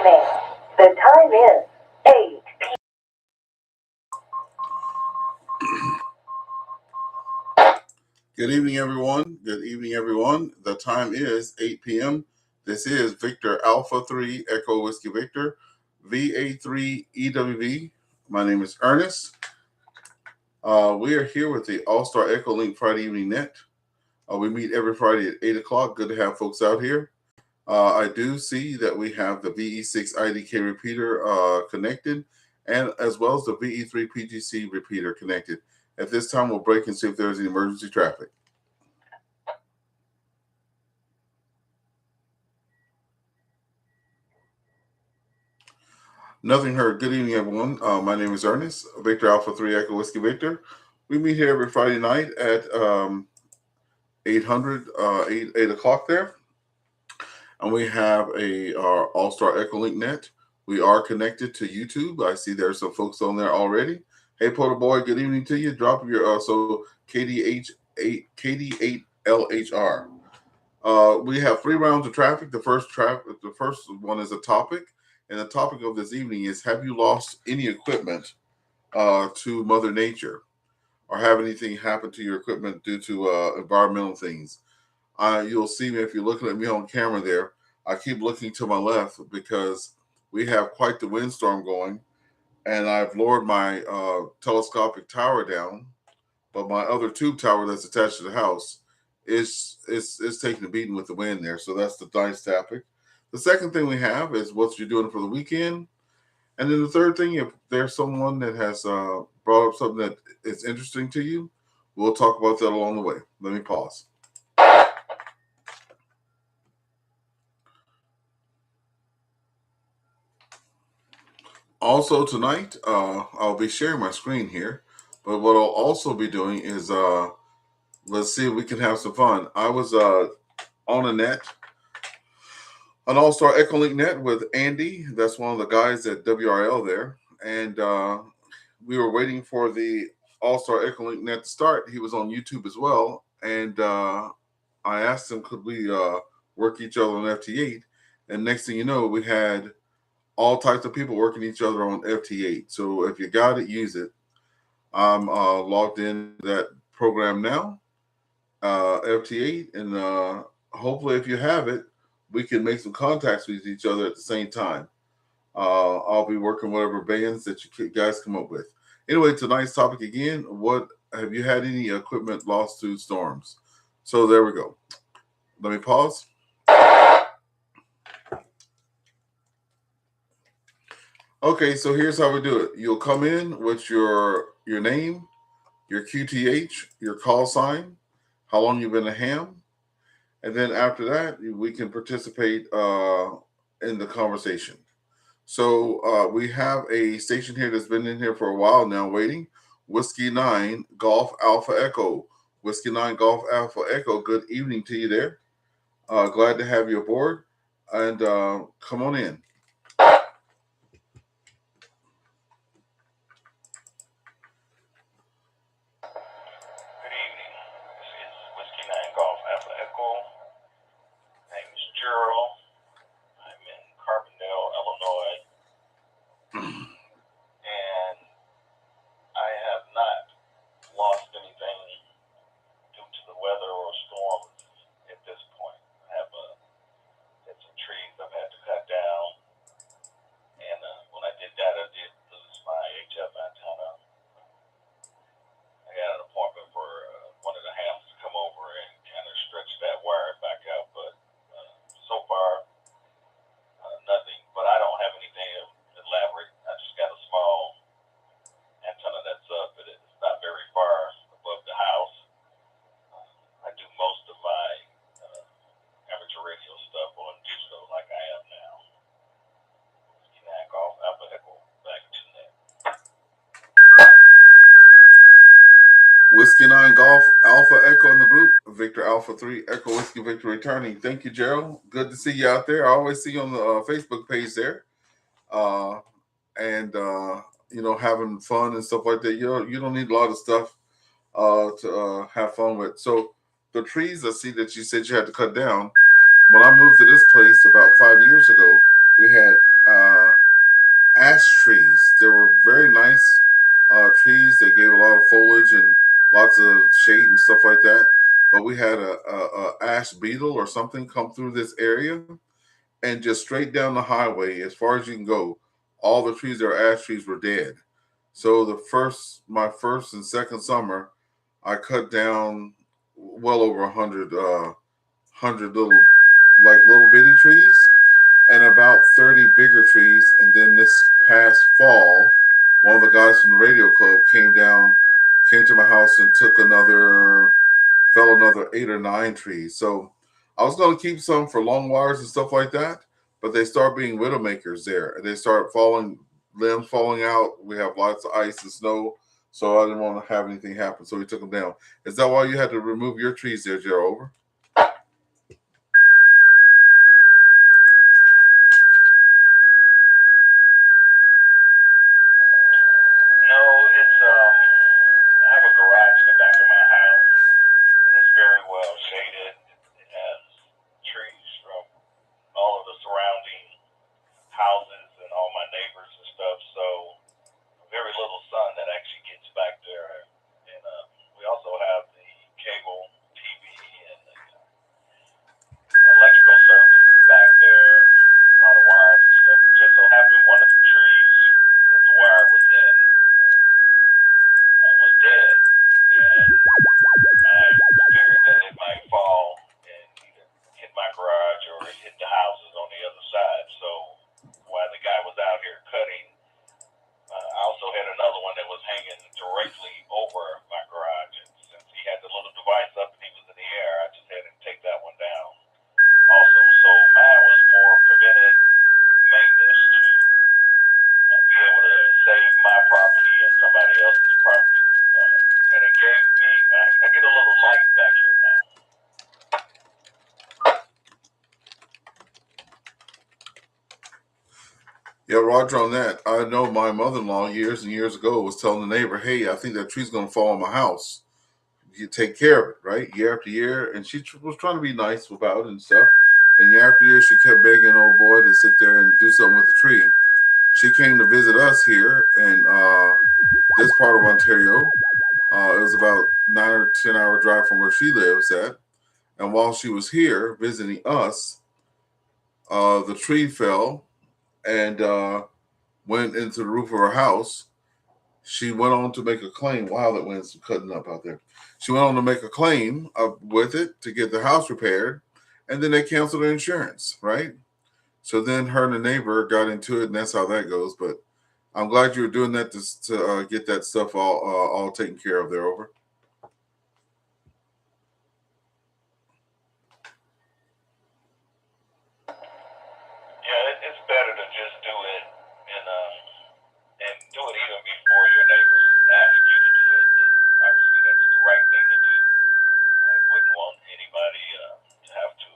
evening. The time is 8 p.m. Good evening, everyone. Good evening, everyone. The time is 8 p.m. This is Victor Alpha 3 Echo Whiskey Victor, VA3EWV. My name is Ernest. We are here with the AllStar EchoLink Friday Evening Net. We meet every Friday at 8 o'clock. Good to have folks out here. I do see that we have the VE6 IDK repeater connected, and as well as the VE3 PGC repeater connected. At this time, we'll break and see if there's any emergency traffic. Nothing heard. Good evening, everyone. My name is Ernest, Victor Alpha 3 Echo Whiskey Victor. We meet here every Friday night at 8 o'clock there. And we have our AllStar EchoLink net. We are connected to YouTube. I see there's some folks on there already. Hey, Porter Boy, good evening to you. Drop your KD8LHR. We have 3 rounds of traffic. The first one is a topic. And the topic of this evening is, have you lost any equipment to Mother Nature, or have anything happen to your equipment due to environmental things? You'll see me if you're looking at me on camera there. I keep looking to my left because we have quite the windstorm going, and I've lowered my telescopic tower down, but my other tube tower that's attached to the house is taking a beating with the wind there. So that's the nice topic. The second thing we have is what you're doing for the weekend. And then the third thing, if there's someone that has brought up something that is interesting to you, we'll talk about that along the way. Let me pause. Also tonight, I'll be sharing my screen here. But what I'll also be doing is, let's see if we can have some fun. I was on a net, an AllStar EchoLink net with Andy. That's one of the guys at WRL there. And we were waiting for the AllStar EchoLink net to start. He was on YouTube as well. And I asked him, could we work each other on FT8? And next thing you know, we had all types of people working each other on FT8. So if you got it, use it. I'm logged in that program now, FT8. And hopefully if you have it, we can make some contacts with each other at the same time. I'll be working whatever bands that you guys come up with. Anyway, tonight's topic again, what have you had any equipment lost to storms? So there we go. Let me pause. Okay, so here's how we do it. You'll come in with your name, your QTH, your call sign, how long you've been a ham. And then after that, we can participate in the conversation. So we have a station here that's been in here for a while now waiting. Whiskey 9 Golf Alpha Echo. Whiskey 9 Golf Alpha Echo, good evening to you there. Glad to have you aboard. And come on in. Whiskey 9 Golf Alpha Echo in the group. Victor Alpha 3 Echo Whiskey Victor returning. Thank you, Gerald. Good to see you out there. I always see you on the Facebook page there. Having fun and stuff like that. You don't need a lot of stuff to have fun with. So the trees I see that you said you had to cut down. When I moved to this place about 5 years ago, we had foliage and lots of shade and stuff like that. But we had a ash beetle or something come through this area, and just straight down the highway as far as you can go, all the trees that are ash trees were dead. So my first and second summer, I cut down well over 100 little bitty trees and about 30 bigger trees. And then this past fall, one of the guys from the radio club came to my house and fell another 8 or 9 trees. So I was going to keep some for long wires and stuff like that, but they start being widowmakers there, and they start limbs falling out. We have lots of ice and snow, so I didn't want to have anything happen, so we took them down. Is that why you had to remove your trees there, Gerald? Over? No, it's I have a garage in the back of my house, and it's very well shaded. It has trees from all of the surrounding houses and all my neighbors and stuff. So very little sun that actually gets back there. And we also have the cable TV and the electrical services back there, a lot of wires and stuff. It just so happened one of the trees that the wire was in was dead, and I figured that it might fall and either hit my garage or hit the houses on the other side. So while the guy was out here cutting, I also had another one that was hanging directly over my garage, and since he had the little device up and he was in the air, I just had him take that one down also. So mine was more preventive maintenance to be able to save my property and somebody else's property. And it gave me, I get a little light back here now. Yeah, Roger, on that. I know my mother-in-law years and years ago was telling the neighbor, hey, I think that tree's going to fall on my house. You take care of it, right? Year after year. And she was trying to be nice about it and stuff. And year after year, she kept begging old boy to sit there and do something with the tree. She came to visit us here in this part of Ontario. It was about 9 or 10 hour drive from where she lives at. And while she was here visiting us, the tree fell and went into the roof of her house. She went on to make a claim. Wow, that wind's cutting up out there. She went on to make a claim with it to get the house repaired, and then they canceled her insurance, right? So then her and the neighbor got into it, and that's how that goes. But I'm glad you were doing that to get that stuff all taken care of there. Over. Yeah, it's better to just do it and do it even before your neighbors ask you to do it. And obviously, that's the right thing to do. I wouldn't want anybody to have to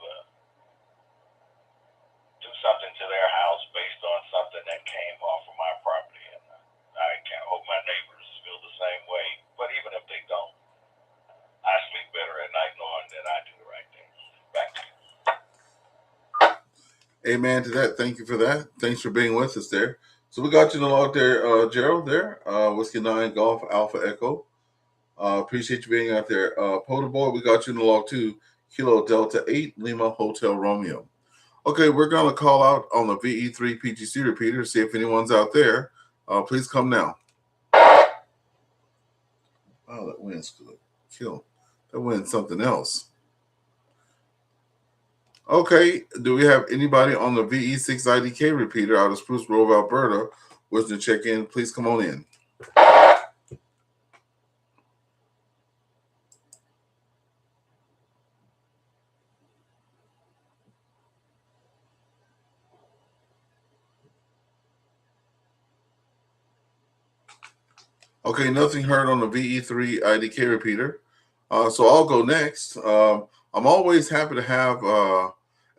do something to their house based on something that came off of my property. And I can't hope my neighbors feel the same way. But even if they don't, I sleep better at night knowing that I do the right thing. Back to you. Amen to that. Thank you for that. Thanks for being with us there. So we got you in the log there, Gerald, there. Whiskey 9 Golf Alpha Echo. Appreciate you being out there. Polar Boy, we got you in the log too. Kilo Delta 8 Lima Hotel Romeo. Okay, we're going to call out on the VE3 PGC repeater, see if anyone's out there. Please come now. Oh, that wind's good. Kill. That wind's something else. Okay, do we have anybody on the VE6 IDK repeater out of Spruce Grove, Alberta, wishing to check in? Please come on in. Okay, nothing heard on the VE3 IDK repeater. So I'll go next. I'm always happy to have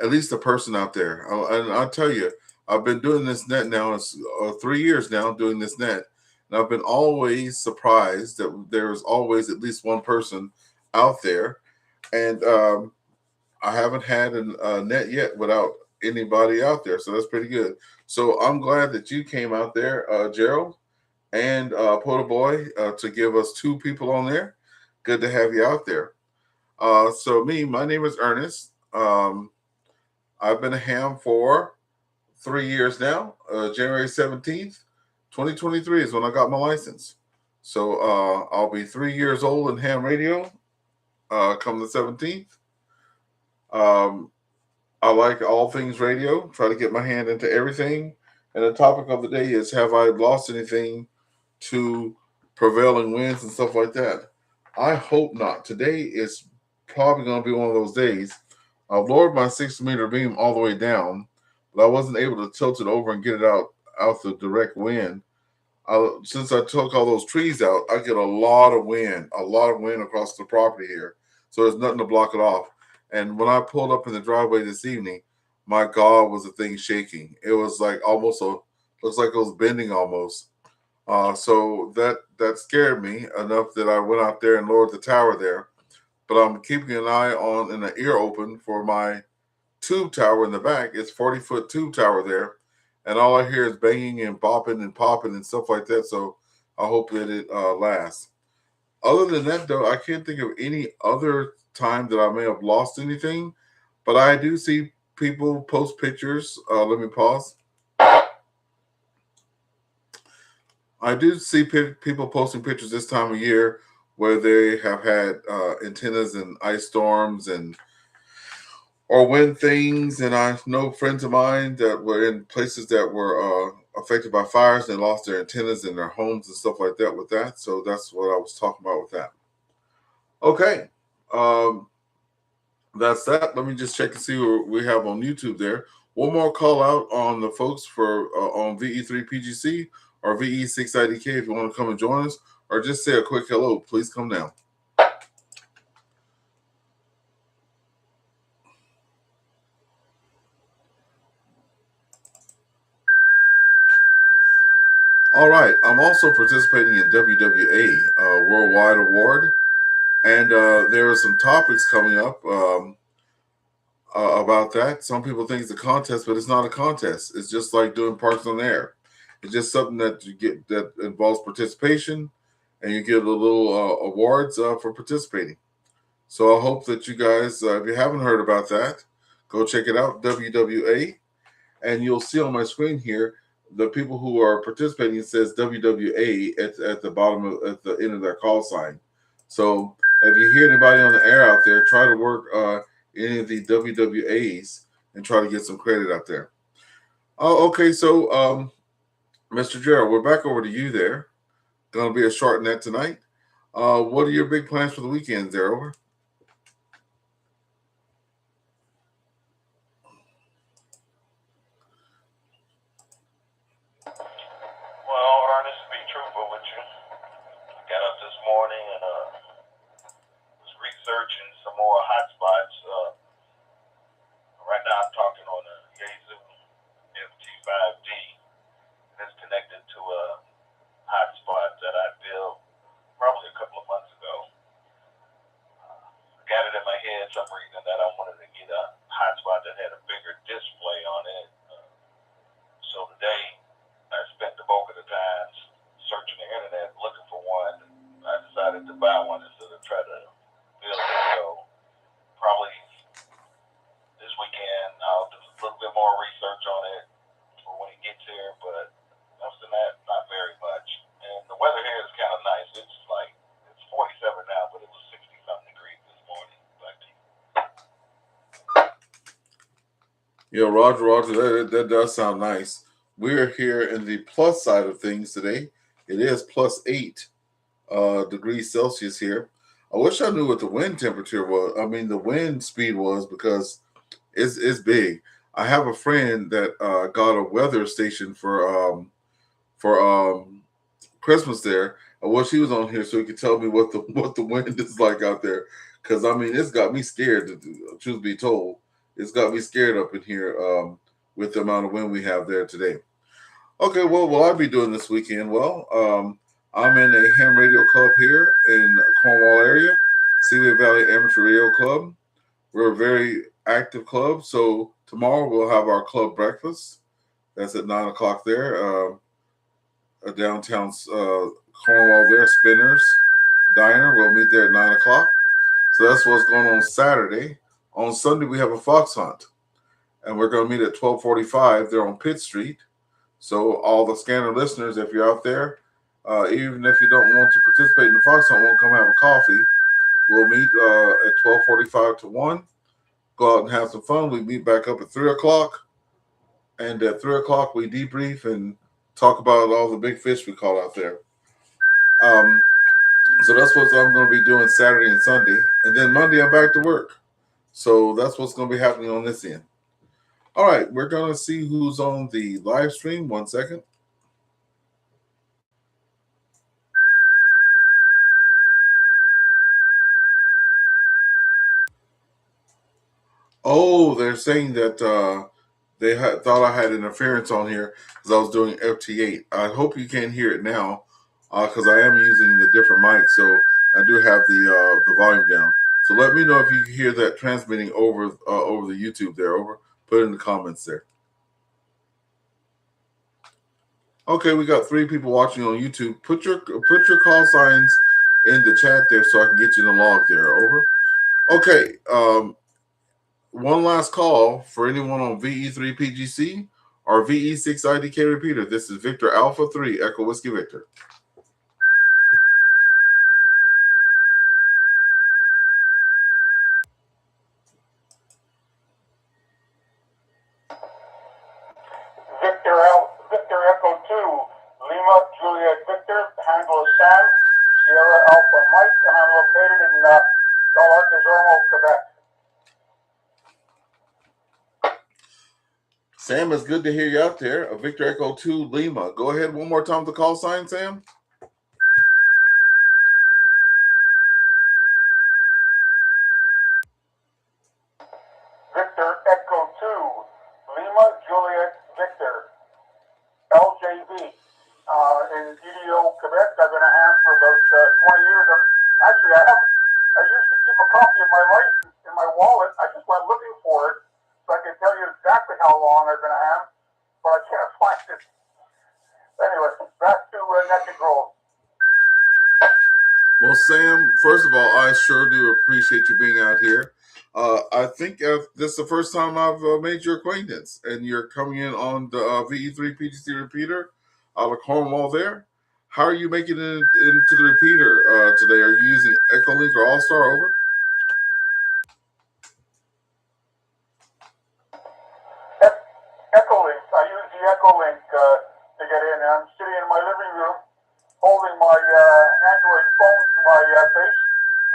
at least a person out there. And I'll tell you, I've been doing this net now. It's 3 years now doing this net. And I've been always surprised that there's always at least one person out there. And I haven't had a net yet without anybody out there. So that's pretty good. So I'm glad that you came out there, Gerald. and Porter Boy to give us 2 people on there. Good to have you out there. So my name is Ernest. I've been a ham for 3 years now. January 17th, 2023 is when I got my license. So I'll be 3 years old in ham radio come the 17th. I like all things radio, try to get my hand into everything. And the topic of the day is, have I lost anything to prevailing winds and stuff like that? I hope not. Today is probably going to be one of those days. I've lowered my 60-meter beam all the way down, but I wasn't able to tilt it over and get it out the direct wind. Since I took all those trees out, I get a lot of wind across the property here. So there's nothing to block it off. And when I pulled up in the driveway this evening, my God, was the thing shaking. It was like looks like it was bending almost. So that scared me enough that I went out there and lowered the tower there. But I'm keeping an eye on and an ear open for my tube tower in the back. It's 40-foot tube tower there. And all I hear is banging and bopping and popping and stuff like that. So I hope that it lasts. Other than that, though, I can't think of any other time that I may have lost anything. But I do see people post pictures. Let me pause. I do see people posting pictures this time of year where they have had antennas and ice storms or wind things. And I know friends of mine that were in places that were affected by fires and lost their antennas in their homes and stuff like that with that. So that's what I was talking about with that. Okay. That's that. Let me just check and see what we have on YouTube there. One more call out on the folks for on VE3PGC or VE6IDK if you want to come and join us, or just say a quick hello. Please come down. All right. I'm also participating in WWA Worldwide Award, and there are some topics coming up about that. Some people think it's a contest, but it's not a contest. It's just like doing Parks on Air. It's just something that you get that involves participation, and you get a little awards for participating. So I hope that you guys, if you haven't heard about that, go check it out, WWA, and you'll see on my screen here the people who are participating. It says WWA at the bottom at the end of their call sign. So if you hear anybody on the air out there, try to work any of the WWAs and try to get some credit out there. Oh, okay. So, Mr. Gerald, we're back over to you there. Going to be a short net tonight. What are your big plans for the weekend there? Over. Well, Ernest, to be truthful with you, I got up this morning and was researching some more hotspots. Right now I'm talking on a Yaesu FT5D, and it's connected to a hotspot that I built probably a couple of months ago. I got it in my head some reason that I wanted to get a hotspot that had a bigger display on it. So today I spent the bulk of the time searching the internet looking for one. I decided to buy one instead of try to build it. So probably this weekend I'll do a little bit more research on it for when it gets here, but other than that, not very much. And the weather here is kind of nice. It's 47 now, but it was 60-something degrees this morning. Yeah, Roger, that does sound nice. We're here in the plus side of things today. It is +8 degrees Celsius here. I wish I knew what the wind temperature was. I mean, the wind speed was, because it's big. I have a friend that got a weather station for Christmas there. I wish he was on here so he could tell me what the wind is like out there. Because I mean, it's got me scared. Truth be told, it's got me scared up in here with the amount of wind we have there today. Okay, well, what will I be doing this weekend? Well, I'm in a ham radio club here in Cornwall area, Seaway Valley Amateur Radio Club. We're a very active club, so tomorrow we'll have our club breakfast. That's at 9 o'clock there. downtown Cornwall there, Spinners Diner. We'll meet there at 9 o'clock. So that's what's going on Saturday. On Sunday, we have a fox hunt. And we're going to meet at 12:45 there on Pitt Street. So all the scanner listeners, if you're out there, even if you don't want to participate in the fox hunt, want to come have a coffee, we'll meet at 12:45 to 1. Go out and have some fun. We meet back up at 3 o'clock. And at 3 o'clock, we debrief and talk about all the big fish we caught out there. So that's what I'm going to be doing Saturday and Sunday. And then Monday, I'm back to work. So that's what's going to be happening on this end. All right, we're going to see who's on the live stream. 1 second. Oh, they're saying that they thought I had interference on here because I was doing FT8. I hope you can hear it now because I am using the different mic, so I do have the volume down. So let me know if you can hear that transmitting over the YouTube there. Over. Put it in the comments there. Okay, we got 3 people watching on YouTube. Put your call signs in the chat there so I can get you the log there. Over. Okay. One last call for anyone on VE3PGC or VE6IDK repeater. This is Victor Alpha 3 Echo Whiskey Victor. Victor Echo 2, Lima, Juliet Victor, handle is Sam, Sierra Alpha Mike, and I'm located in Dollard-des-Ormeaux, Quebec. Sam, it's good to hear you out there. Victor Echo 2 Lima. Go ahead one more time with the call sign, Sam. Victor Echo 2, Lima, Juliet Victor, LJV. In EDO, Quebec, I've been a ham for about 20 years. Actually, I used to keep a copy of my license in my wallet. I just went looking for it so I can tell you exactly how long I've been a ham, but I can't find it. Anyway, back to Naked Grove. Well, Sam, first of all, I sure do appreciate you being out here. I think this is the first time I've made your acquaintance, and you're coming in on the VE3 PGC repeater out of Cornwall there. How are you making it into the repeater today? Are you using EchoLink or AllStar? Over. EchoLink. I use the EchoLink to get in. I'm sitting in my living room holding my Android phone to my face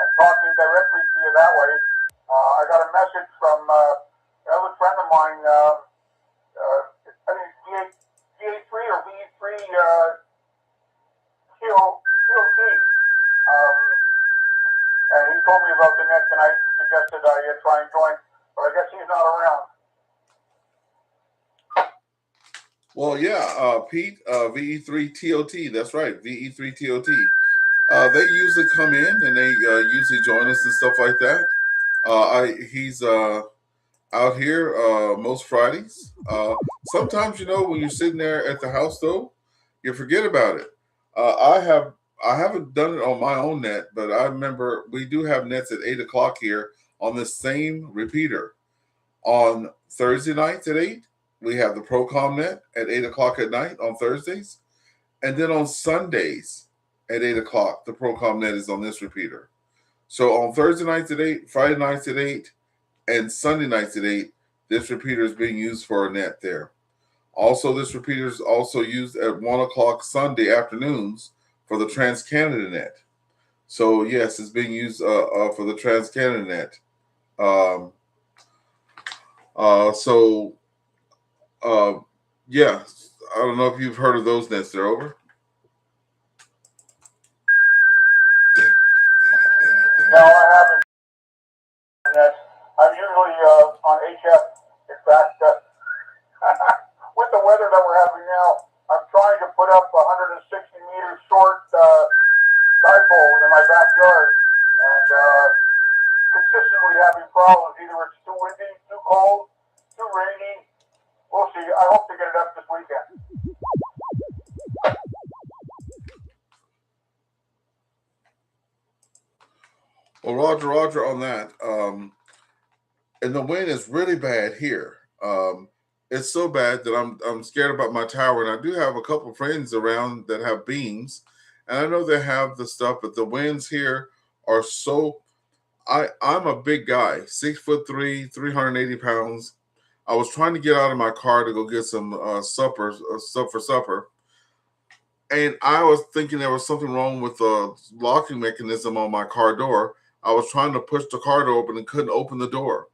and talking directly to you that way. I got a message from another friend of mine, I think VA3 or VA3 TOT, and he told me about the net tonight and suggested I try and join, but I guess he's not around. Well, yeah, Pete, VE3TOT. That's right, VE3TOT. They usually come in and they usually join us and stuff like that. He's out here most Fridays. Sometimes, when you're sitting there at the house, though, you forget about it. I haven't done it on my own net, but I remember we do have nets at 8 o'clock here on the same repeater. On Thursday nights at 8, we have the Procom net at 8 o'clock at night on Thursdays. And then on Sundays at 8 o'clock, the Procom net is on this repeater. So on Thursday nights at 8, Friday nights at 8, and Sunday nights at 8, this repeater is being used for a net there. Also, this repeater is also used at 1 o'clock Sunday afternoons for the Trans-Canada net. So, yes, it's being used for the Trans-Canada net. Yeah, I don't know if you've heard of those nets. They're over. No, I haven't. I'm usually on HF. In fact, with the weather that we're having now, I'm trying to put up 160 meter short dipole in my backyard, and consistently having problems. Either it's too windy, too cold, too rainy. We'll see. I hope to get it up this weekend. Well, Roger on that. And the wind is really bad here. It's so bad that I'm scared about my tower, and I do have a couple friends around that have beams, and I know they have the stuff, but the winds here are so. I'm a big guy, 6'3", 380 pounds. I was trying to get out of my car to go get some stuff for supper, and I was thinking there was something wrong with the locking mechanism on my car door. I was trying to push the car door open and couldn't open the door.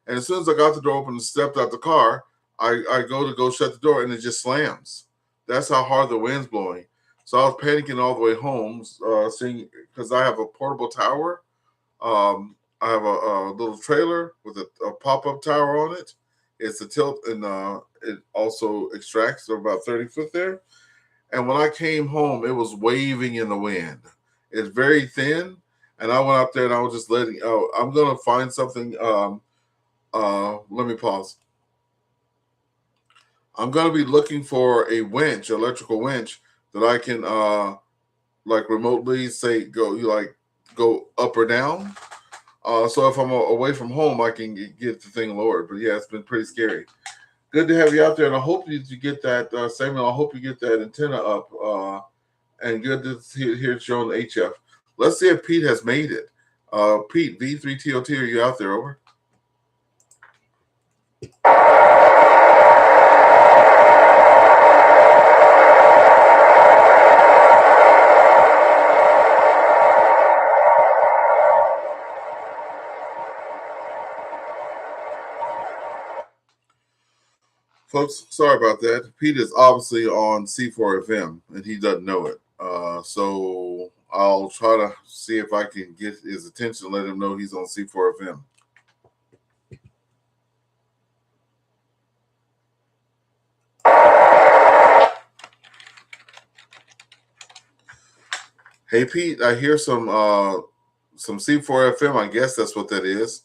And as soon as I got the door open and stepped out the car, I go shut the door and it just slams. That's how hard the wind's blowing. So I was panicking all the way home, seeing because I have a portable tower. I have a little trailer with a pop-up tower on it. It's a tilt, and it also extracts so about 30 foot there. And when I came home, it was waving in the wind. It's very thin, and I went out there and I was just letting. Oh, I'm gonna find something. Let me pause. I'm gonna be looking for a winch, electrical winch that I can like remotely say go up or down. So if I'm away from home, I can get the thing lowered. But yeah, it's been pretty scary. Good to have you out there, and I hope you get that, Samuel. I hope you get that antenna up, and good to hear it's on HF. Let's see if Pete has made it. Pete, V3TOT, are you out there? Over. Folks, sorry about that. Pete is obviously on C4FM, and he doesn't know it. So I'll try to see if I can get his attention and let him know he's on C4FM. Hey, Pete, I hear some C4FM. I guess that's what that is.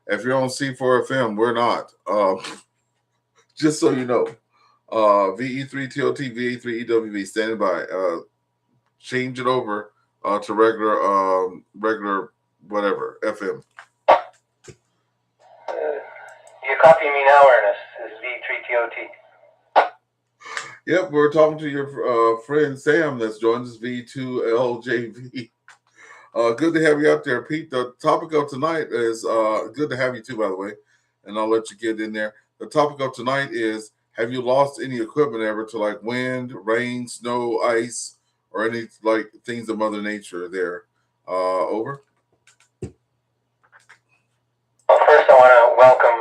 If you're on C4FM, we're not. Just so you know. VE3TOT, VA3EWV, standing by. Change it over to regular whatever FM. You copy me now, Ernest. This is V3TOT. Yep, we're talking to your friend Sam that's joined us, V2LJV. Good to have you out there, Pete. The topic of tonight is good to have you too, by the way, and I'll let you get in there. The topic of tonight is: have you lost any equipment ever to like wind, rain, snow, ice, or any like things of Mother Nature? There, over. Well, first, I want to welcome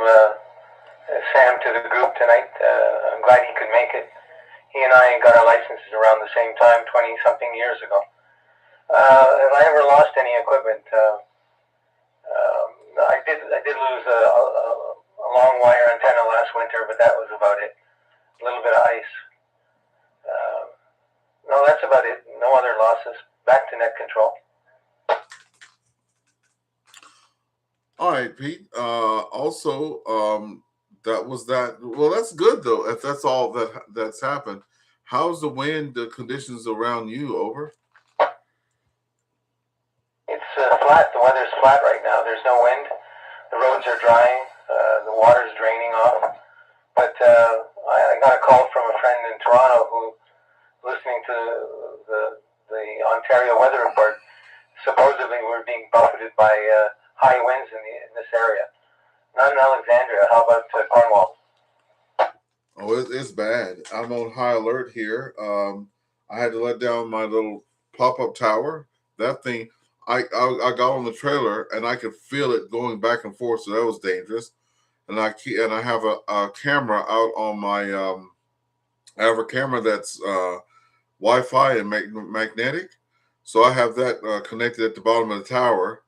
Sam to the group tonight. I'm glad he could make it. He and I got our licenses around the same time, 20-something years ago. Have I ever lost any equipment? I did lose a long wire antenna last winter, but that was about it. A little bit of ice. No, that's about it. No other losses. Back to net control. All right, Pete. Also, that was that. Well, that's good though. If that's all that's happened, how's the wind conditions around you? Over. It's flat. The weather's flat right now. There's no wind. The roads are drying. The water's draining off. But I got a call from a friend in Toronto who, listening to the Ontario weather report, supposedly we're being buffeted by high winds in this area. Not in Alexandria. How about Cornwall? Oh, it's bad. I'm on high alert here. I had to let down my little pop-up tower. That thing, I got on the trailer and I could feel it going back and forth, so that was dangerous. And I have a camera out on my. I have a camera that's Wi-Fi and magnetic, so I have that connected at the bottom of the tower,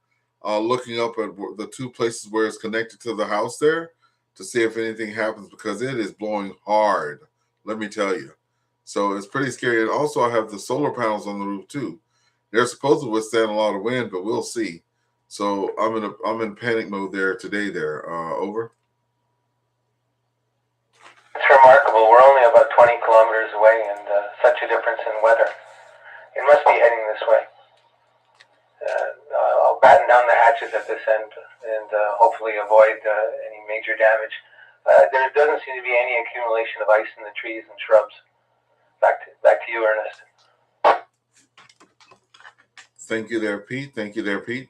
looking up at the two places where it's connected to the house there to see if anything happens, because it is blowing hard. Let me tell you. So it's pretty scary. And also I have the solar panels on the roof too. They're supposed to withstand a lot of wind, but we'll see. So I'm in panic mode there today. There, over. It's remarkable. We're only about 20 kilometers away, and such a difference in weather. It must be heading this way. I'll batten down down the hatches at this end and hopefully avoid any major damage. There doesn't seem to be any accumulation of ice in the trees and shrubs. Back to you, Ernest. Thank you there, Pete. Thank you there, Pete.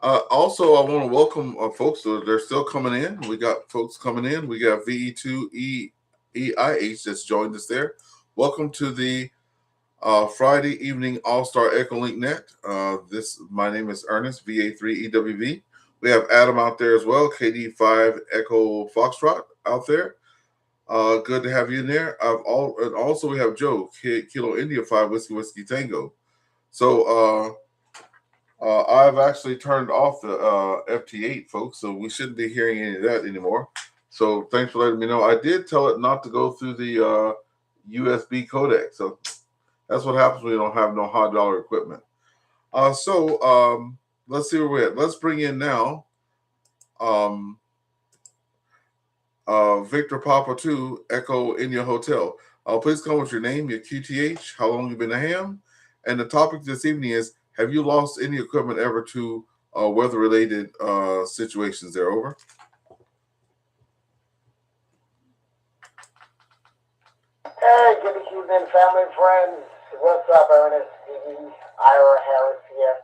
Also, I want to welcome folks. They're still coming in. We got folks coming in. We got VE2EIH that's joined us there. Welcome to the Friday evening AllStar EchoLink Net. My name is Ernest, VA3EWV. We have Adam out there as well, KD5 Echo Foxtrot out there. Good to have you in there. And also we have Joe, Kilo India 5 Whiskey Tango. So I've actually turned off the FT8, folks, so we shouldn't be hearing any of that anymore. So thanks for letting me know. I did tell it not to go through the USB codec. So that's what happens when you don't have no hot dollar equipment. Let's see where we're at. Let's bring in now Victor Papa 2 Echo in your hotel. Please come with your name, your QTH, how long you've been a ham, and the topic this evening is: have you lost any equipment ever to weather-related situations? There, over. Hey, good evening, family and friends. What's up, Ernest? Ira Harris here.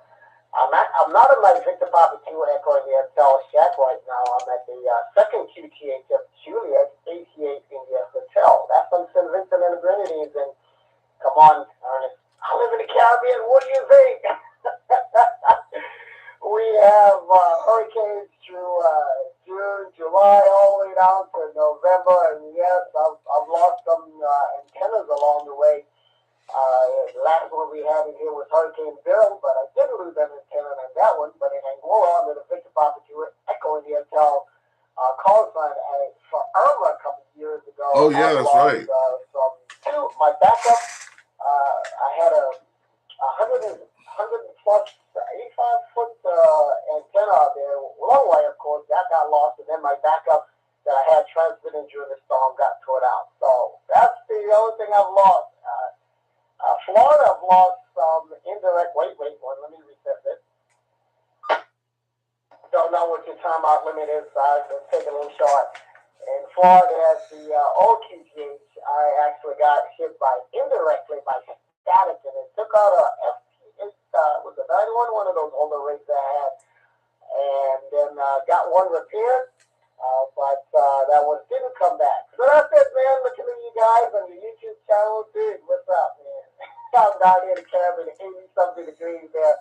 I'm not at my Victor Papa 2 Echo in the Hotel Shack right now. I'm at the second QTH of Juliet, 88 in the Hotel. That's on St. Vincent and the Grenadines. And come on, Ernest. I live in the Caribbean. What do you think? We have hurricanes through June, July, all the way down to November. And yes, I've lost some antennas along the way. The last one we had in here was Hurricane Bill, but I didn't lose an antenna on that one. But in Angola, under the Victor Papa 2 Echo in the Hotel call sign for Irma a couple of years ago. Oh, yeah, that's right. My backup, I had a 100 plus 85-foot antenna out there, long way, of course. That got lost, and then my backup that I had transmitting during the storm got torn out. So that's the only thing I've lost. Florida, I've lost some indirect. Wait, let me reset this. Don't know what your timeout limit is, so I've been taking a little short. In Florida, at the old QTH, I actually got hit indirectly by static, and it took out a FT8, was a 91, one of those older rigs I had, and then got one repaired, but that one didn't come back. So that's it, man. Looking at you guys on your YouTube channel, dude. What's up, man? I'm down here in the Caribbean, 80-something degrees there.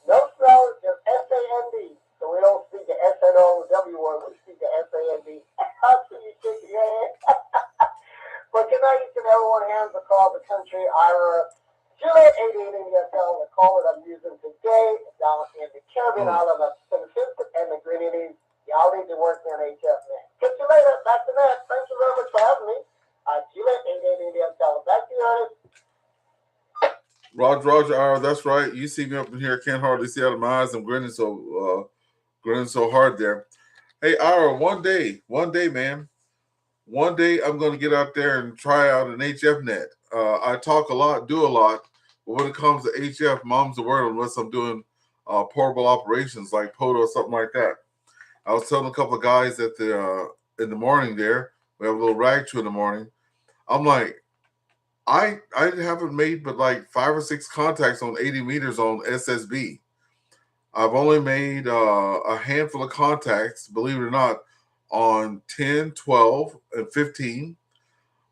No snow, just SAND. So we don't speak the SNOW word, we speak the SAND. I'll see you shaking your head. But good night, each and everyone, hands across the country. Ira, Juliet 88 in the hotel, the call that I'm using today down in the Caribbean island of St. Vincent and the Grenadines. Y'all need to work me on HF, man. Catch you later. Back to that. Thank you very much for having me. Juliet 88 in the hotel. Back to you, Ernest. Roger, that's right. You see me up in here, can't hardly see out of my eyes. I'm grinning so hard there. Hey, Ira, one day, man. One day I'm going to get out there and try out an HF net. I talk a lot, do a lot, but when it comes to HF, mom's the word unless I'm doing portable operations like POTO or something like that. I was telling a couple of guys that in the morning there, we have a little rag chew in the morning. I'm like, I haven't made but like 5 or 6 contacts on 80 meters on SSB. I've only made a handful of contacts, believe it or not, on 10, 12, and 15.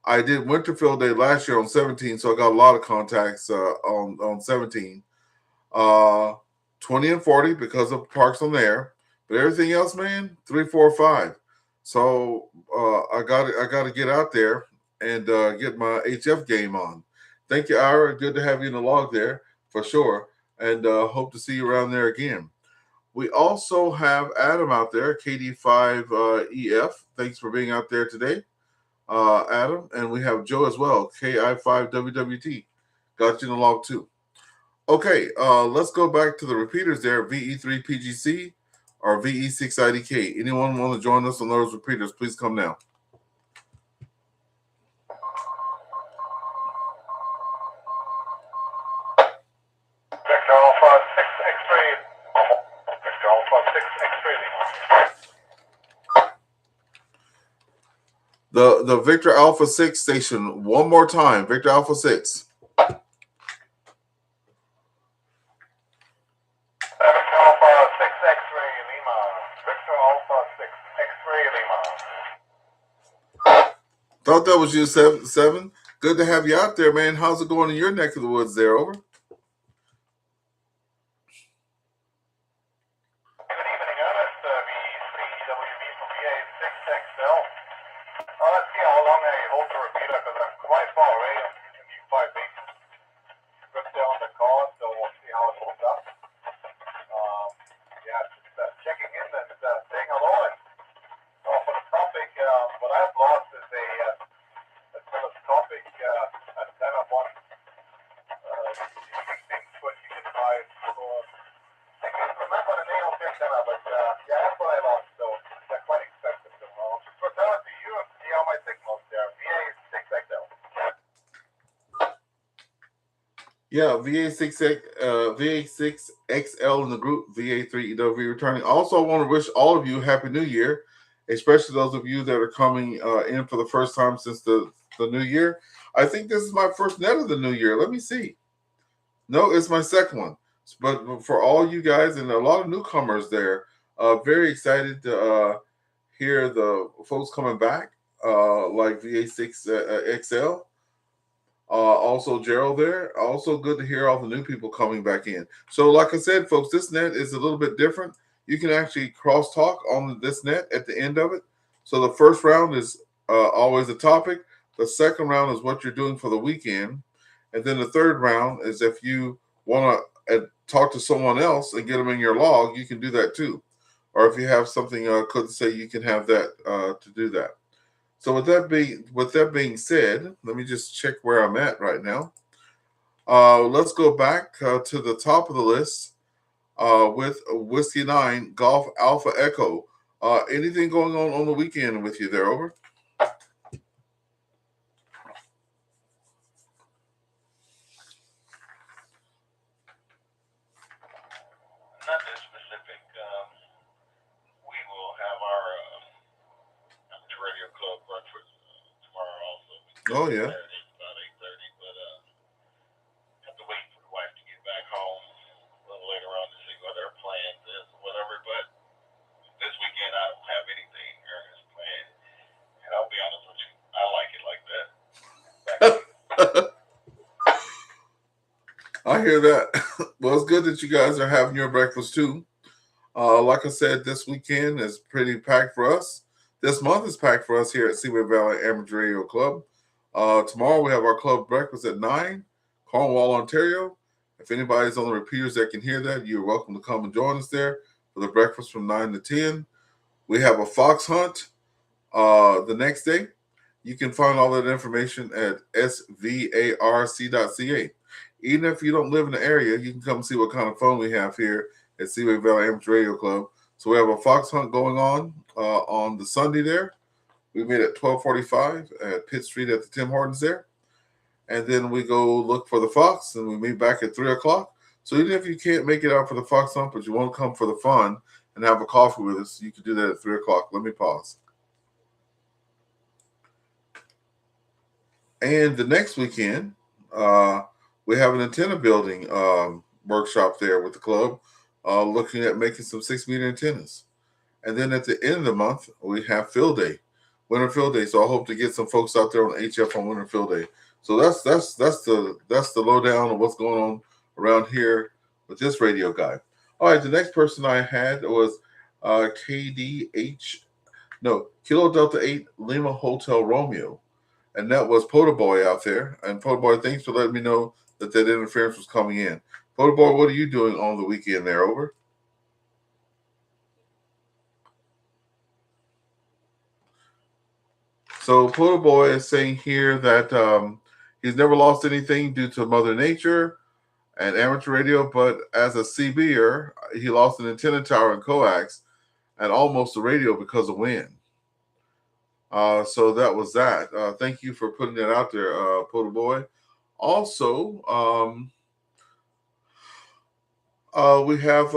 I did Winterfield Day last year on 17, so I got a lot of contacts on 17. 20 and 40 because of parks on there. But everything else, man, 3, 4, 5. So I got to get out there and get my HF game on. Thank you, Ira. Good to have you in the log there for sure. And hope to see you around there again. We also have Adam out there, KD5EF. Thanks for being out there today, Adam. And we have Joe as well, KI5WWT. Got you in the log too. Okay, let's go back to the repeaters there, VE3PGC or VE6IDK. Anyone want to join us on those repeaters, please come now. Victor Alpha 6X3. Victor Alpha The Victor Alpha 6 station one more time. Victor Alpha 6. Victor Alpha 6 X-Ray Lima. Victor Alpha 6 X-Ray Lima. Thought that was you, 7. Good to have you out there, man. How's it going in your neck of the woods there? Over. Good evening, Ernest. VA3EWV from VA6XL. Let's see how long I hold the repeater because I'm quite far away. I'm using the 5 base script there on the call, so we'll see how it holds up. Yeah, just checking in and saying hello. And for the topic, what I've lost is a telescopic antenna one. Things what you can buy for. I can't remember the name of the antenna, but yeah, that's what I lost. So they're quite expensive. So I'll just return it to you and see how my signals there. VA6XL. Yeah, VA6XL in the group, VA3EWV returning. Also, I want to wish all of you Happy New Year, especially those of you that are coming in for the first time since the new year. I think this is my first net of the new year. Let me see. No, it's my second one. But for all you guys and a lot of newcomers there, very excited to hear the folks coming back, like VA6XL. Also Gerald there. Also good to hear all the new people coming back in. So like I said, folks, this net is a little bit different. You can actually crosstalk on this net at the end of it. So the first round is always a topic. The second round is what you're doing for the weekend. And then the third round is if you want to talk to someone else and get them in your log, you can do that too. Or if you have something could say, you can have that to do that. So with that being said, let me just check where I'm at right now. Let's go back to the top of the list with Whiskey 9 Golf Alpha Echo. Anything going on the weekend with you there? Over. Nothing specific. We will have our radio club breakfast tomorrow also. Oh yeah. Saturday, about 8:30, but have to wait for the wife to get back home a little later on to see what her plans is or whatever. But this weekend I don't have anything earnest planned, and I'll be honest with you, I like it like that. I hear that. Well, it's good that you guys are having your breakfast too. Like I said, this weekend is pretty packed for us. This month is packed for us here at Seaway Valley Amateur Radio Club. Tomorrow we have our club breakfast at 9, Cornwall, Ontario. If anybody's on the repeaters that can hear that, you're welcome to come and join us there for the breakfast from 9 to 10. We have a fox hunt the next day. You can find all that information at svarc.ca. Even if you don't live in the area, you can come see what kind of fun we have here at Seaway Valley Amateur Radio Club. So we have a fox hunt going on the Sunday there. We meet at 12:45 at Pitt Street at the Tim Hortons there. And then we go look for the fox, and we meet back at 3 o'clock. So even if you can't make it out for the fox hunt, but you want to come for the fun and have a coffee with us, you can do that at 3 o'clock. Let me pause. And the next weekend, we have an antenna building workshop there with the club, looking at making some 6-meter antennas. And then at the end of the month, we have Field Day, Winter Field Day. So I hope to get some folks out there on HF on Winter Field Day. So that's the lowdown of what's going on around here with this radio guy. All right, the next person I had was Kilo Delta 8 Lima Hotel Romeo. And that was Poda Boy out there. And Poda Boy, thanks for letting me know that interference was coming in. Poda Boy, what are you doing on the weekend there? Over. So Poda Boy is saying here that he's never lost anything due to Mother Nature and amateur radio, but as a CBer, he lost an antenna tower in coax and almost a radio because of wind. So that was that. Thank you for putting that out there, Poda Boy. Also, we have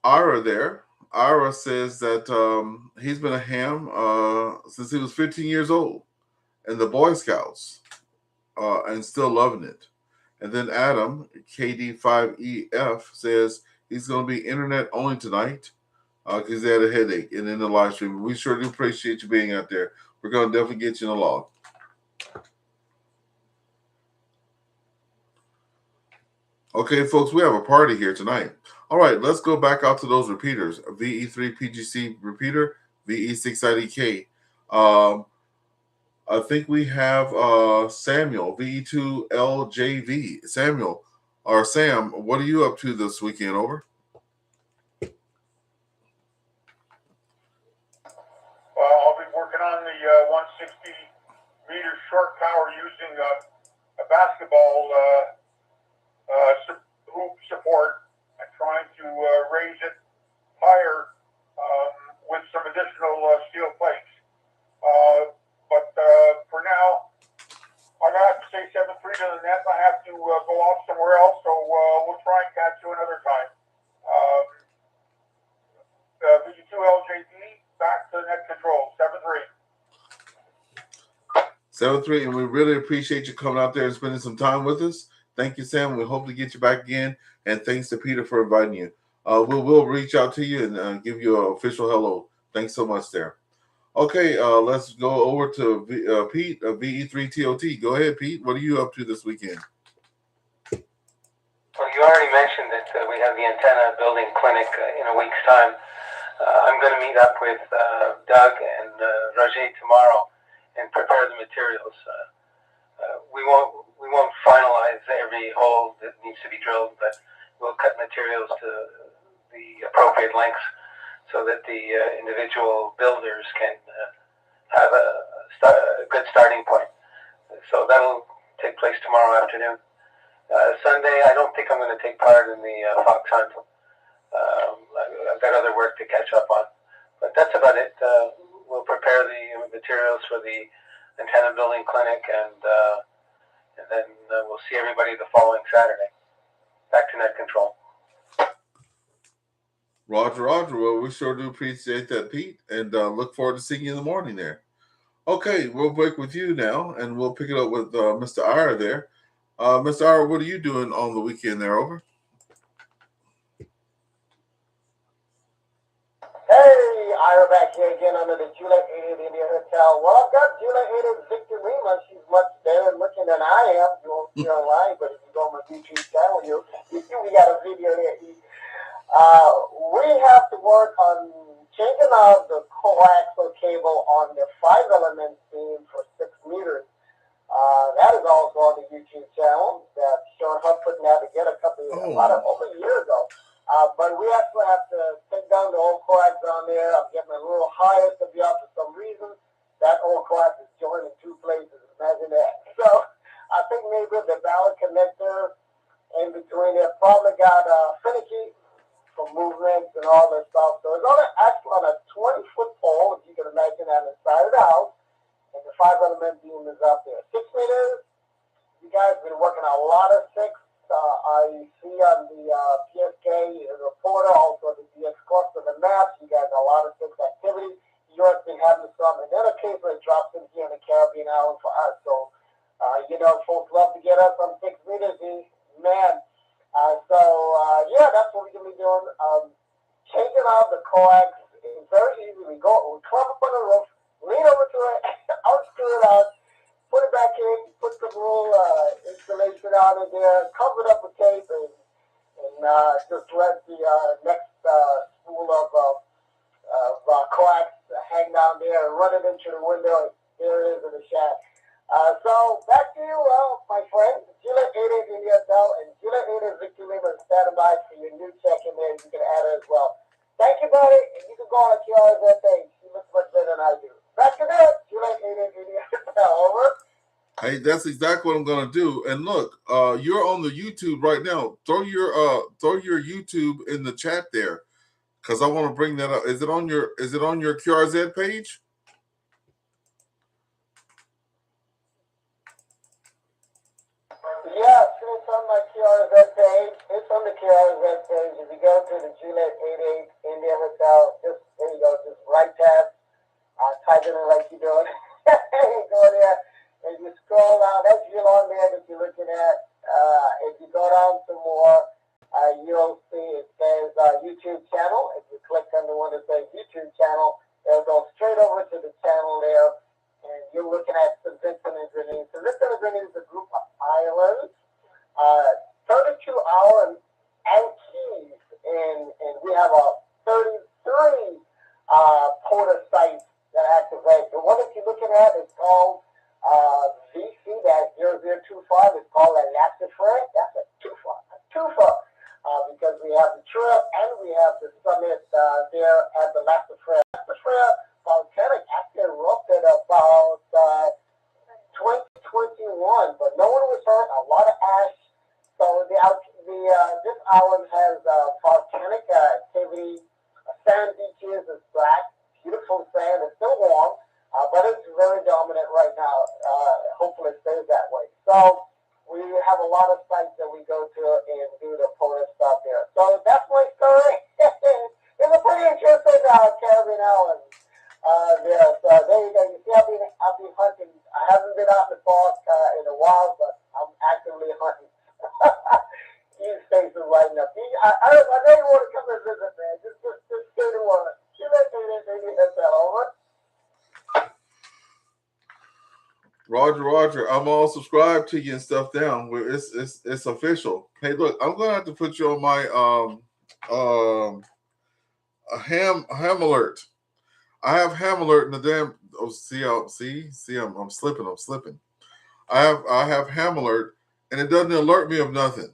Ira there. Ira says that he's been a ham since he was 15 years old in the Boy Scouts and still loving it. And then Adam, KD5EF, says he's going to be internet only tonight because he had a headache and in the live stream. We sure do appreciate you being out there. We're going to definitely get you in the log. Okay, folks, we have a party here tonight. All right, let's go back out to those repeaters. VE3PGC repeater, VE6IDK. I think we have Samuel, VE2LJV. Samuel, or Sam, what are you up to this weekend? Over. Well, I'll be working on the 160 meter short power using a basketball hoop support and trying to raise it higher with some additional steel plates. But for now, I got to say 7-3 to the net. I have to go off somewhere else, so we'll try and catch you another time. VE2LJD, back to net control, 7-3. 7-3, and we really appreciate you coming out there and spending some time with us. Thank you, Sam. We hope to get you back again, and thanks to Peter for inviting you. We'll reach out to you and give you an official hello. Thanks so much there. Okay, let's go over to Pete of VE3TOT. Go ahead, Pete. What are you up to this weekend? Well, you already mentioned that we have the antenna building clinic in a week's time. I'm going to meet up with Doug and Roger tomorrow and prepare the materials. We won't finalize every hole that needs to be drilled, but we'll cut materials to the appropriate lengths so that the individual builders can have a good starting point. So that'll take place tomorrow afternoon. Sunday, I don't think I'm going to take part in the fox hunt. I've got other work to catch up on. But that's about it. We'll prepare the materials for the antenna building clinic, and then we'll see everybody the following Saturday. Back to net control. Roger, Roger. Well, we sure do appreciate that, Pete, and look forward to seeing you in the morning there. Okay, we'll break with you now, and we'll pick it up with Mr. Ira there. Mr. Ira, what are you doing on the weekend there? Over. Hey, Ira back here again under the Juliet 88 India Hotel. Well, I've got Juliet 88 Victor Lima. She's much better looking than I am. You won't see her online, but if you go on my YouTube channel, you see we got a video here. We have to work on changing out the coaxial cable on the 5-element beam for 6 meters. That is also on the YouTube channel that showing her putting that together about over a year ago. But we actually have to take down the old coax on there. I'm getting a little higher to be up for some reason. That old coax is joined in 2 places. Imagine that. So I think maybe the ballot connector in between there probably got finicky for movements and all that stuff. So it's actually on a 20-foot pole, if you can imagine that inside of the house. And the 5-element beam is up there. 6 meters. You guys have been working a lot of 6. I see on the PSK reporter, also the DX cluster, the maps, you guys have a lot of 6 activity. Europe's been having some, and then occasionally it drops in here in the Caribbean island for us. So, folks love to get us on 6 meters, man. Yeah, that's what we're going to be doing. Changing out the coax is very easy. We climb up on the roof, lean over to it, unscrew it out, put it back in, put some little installation on it there, cover it up with tape, and just let the next spool of coax hang down there and run it into the window. There it is in the shack. So back to you, my friend. Juliet 88 India Hotel and Juliet 88 Victor Lima standing by for your new check in there. You can add it as well. Thank you, buddy. And you can go on to QRZ page. She looks much better than I do. Back to that. Juliet 88 India Hotel. Over. Hey, that's exactly what I'm gonna do. And look, you're on the YouTube right now. Throw your YouTube in the chat there, because I want to bring that up. Is it on your QRZ page? Yes, it's on my QRZ page. It's on the QRZ page. If you go to the Juliet 88 India Hotel, just there you go, just right past, type it in like you're doing. You go there and you scroll down. That's you on there that you're looking at. If you go down some more, you'll see it says YouTube channel. If you click on the one that says YouTube channel, it'll go straight over to the channel there, and you're looking at the Vincent and Grenades. So Vincent and Grenades is a group of islands, 32-hour and keys, and we have a 33 porter sites that activate. The one that you're looking at is called VC-0025. It's called Elastic Friday. That's a twofer. Because we have the trip and we have the summit there at the Elastic Friday. The volcanic actually erupted about 2021, but no one was hurt. A lot of ash. So this island has volcanic activity. Sand beaches is black, beautiful sand. It's still warm, but it's very dominant right now. Hopefully it stays that way. So we have a lot of sites that we go to and do the polar stuff there. So that's my story. It's a pretty interesting Caribbean island there. So there you go. You see, I've been hunting. I haven't been out in the park in a while, but I'm actively hunting. These states are lighting up. I know you want to come and visit, man. Just stay the one. Over. Roger. I'm all subscribed to you and stuff down. Where it's official. Hey, look, I'm gonna have to put you on my a ham alert. I have ham alert in the damn. Oh, see, I'm slipping. I have ham alert, and it doesn't alert me of nothing.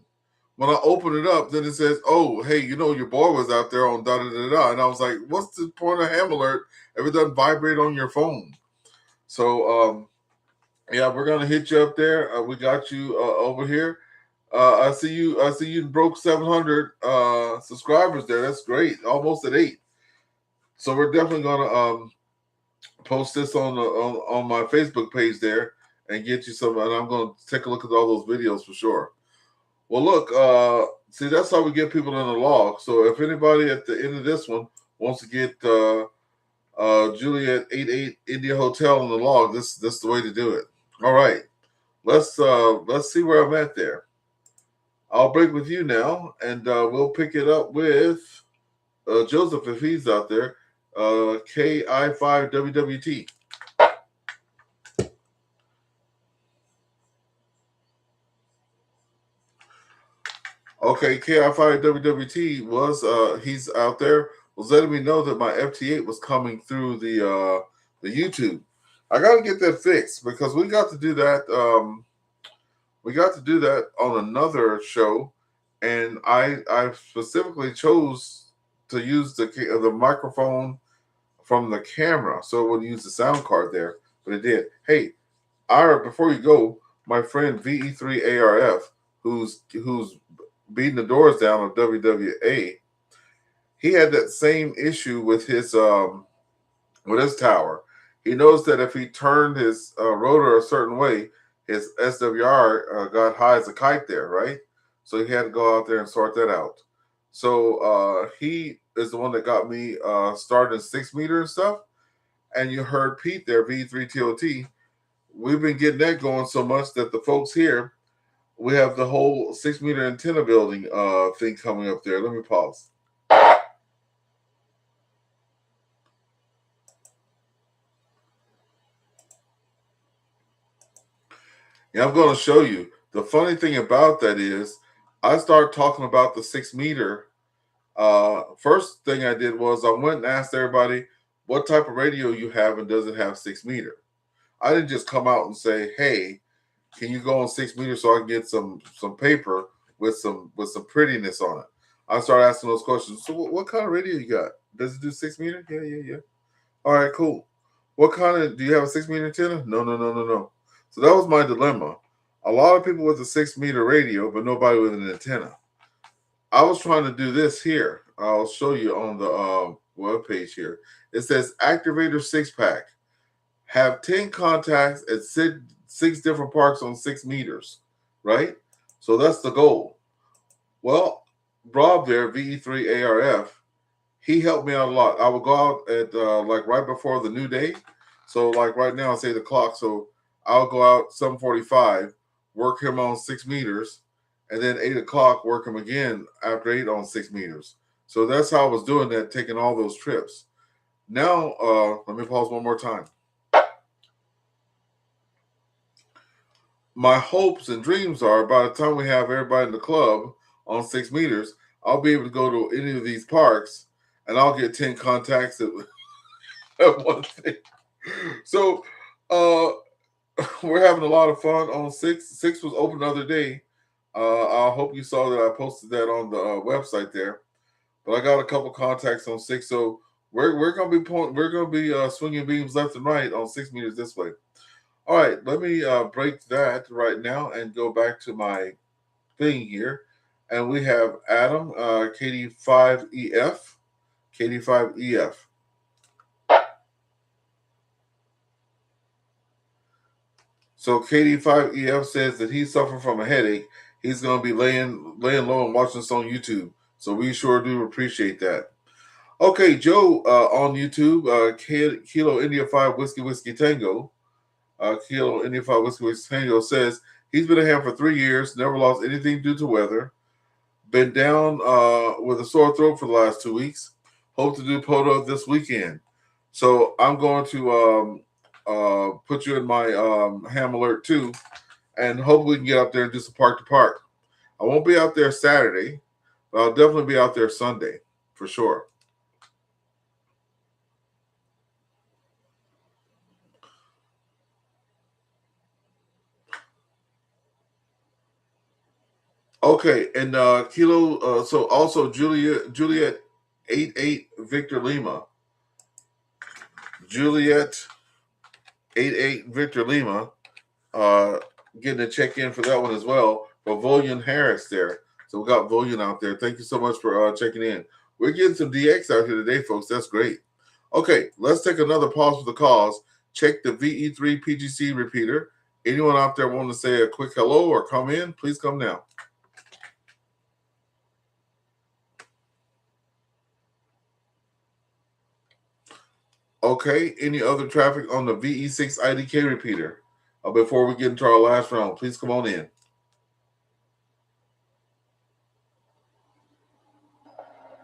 When I open it up, then it says, "Oh, hey, your boy was out there on da da da da," and I was like, "What's the point of ham alert if it doesn't vibrate on your phone?" So, yeah, we're gonna hit you up there. We got you over here. I see you broke 700 subscribers there. That's great, almost at 8. So we're definitely gonna post this on my Facebook page there and get you some. And I'm gonna take a look at all those videos for sure. Well, look, see, that's how we get people in the log. So if anybody at the end of this one wants to get Juliet 88 India Hotel in the log, this is the way to do it. All right, let's see where I'm at there. I'll break with you now, and we'll pick it up with Joseph if he's out there. KI5WWT. Okay, KI5WWT was he's out there, was letting me know that my FT8 was coming through the YouTube. I got to get that fixed because we got to do that. We got to do that on another show, and I specifically chose to use the microphone from the camera, so it would use the sound card there, but it did. Hey, Ira, before you go, my friend VE3ARF, who's beating the doors down on WWA, he had that same issue with his tower. He knows that if he turned his rotor a certain way, his SWR got high as a kite there, right? So he had to go out there and sort that out. So he is the one that got me started in 6 meter and stuff. And you heard Pete there, V3TOT. We've been getting that going so much that the folks here, we have the whole 6 meter antenna building thing coming up there. Let me pause. Yeah, I'm going to show you. The funny thing about that is I started talking about the 6 meter. First thing I did was I went and asked everybody what type of radio you have and does it have 6 meter. I didn't just come out and say, hey, can you go on 6 meter so I can get some paper with some prettiness on it? I started asking those questions. So what kind of radio you got? Does it do 6 meter? Yeah. All right, cool. What kind of, do you have a 6 meter antenna? No. So that was my dilemma. A lot of people with a 6 meter radio, but nobody with an antenna. I was trying to do this here. I'll show you on the web page here. It says Activator 6-pack. Have 10 contacts at 6 different parks on 6 meters, right? So that's the goal. Well, Rob there, VE3ARF, he helped me out a lot. I would go out at like right before the new day. So like right now it's 8 o'clock. So I'll go out 7:45, work him on 6 meters, and then 8 o'clock work him again after 8 on 6 meters. So that's how I was doing that, taking all those trips. Now let me pause one more time. My hopes and dreams are by the time we have everybody in the club on 6 meters, I'll be able to go to any of these parks and I'll get 10 contacts at one thing. So we're having a lot of fun on 6. 6 was open the other day. I hope you saw that I posted that on the website there. But I got a couple contacts on 6, so we're gonna be swinging beams left and right on 6 meters this way. All right, let me break that right now and go back to my thing here. And we have Adam, KD5EF. KD5EF. So KD5EF says that he's suffering from a headache. He's going to be laying low and watching this on YouTube. So we sure do appreciate that. Okay, Joe on YouTube, Kilo India 5 Whiskey Tango. Kilo India 5 Whiskey Tango says he's been a ham for 3 years, never lost anything due to weather. Been down with a sore throat for the last 2 weeks. Hope to do POTO this weekend. So I'm going to put you in my ham alert too, and hopefully we can get out there and do some park to park. I won't be out there Saturday, but I'll definitely be out there Sunday for sure. Okay, and Kilo. So also Juliet 88 Victor Lima. Juliet 88 Victor Lima. Getting a check in for that one as well. For Volian Harris there. So we got Volian out there. Thank you so much for checking in. We're getting some DX out here today, folks. That's great. Okay, let's take another pause for the cause. Check the VE3 PGC repeater. Anyone out there want to say a quick hello or come in? Please come now. Okay, any other traffic on the VE6 IDK repeater? Before we get into our last round, please come on in.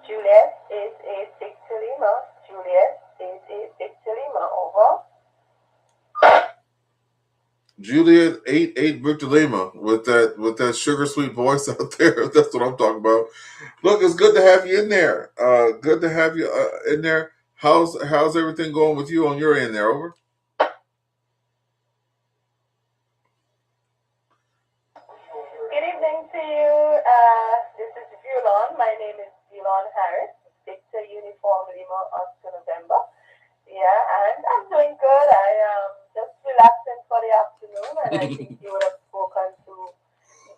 Juliet is a Victor Lima. Juliet is a Victor Lima. Over. Juliet 88 Victor Lima with that sugar sweet voice out there. That's what I'm talking about. Look, it's good to have you in there. Good to have you in there. How's everything going with you on your end there? Over. Good evening to you. This is Vilon. My name is Vilon Harris. Victor Uniform Lima Oscar November. Yeah, and I'm doing good. I am just relaxing for the afternoon, and I think you would have spoken to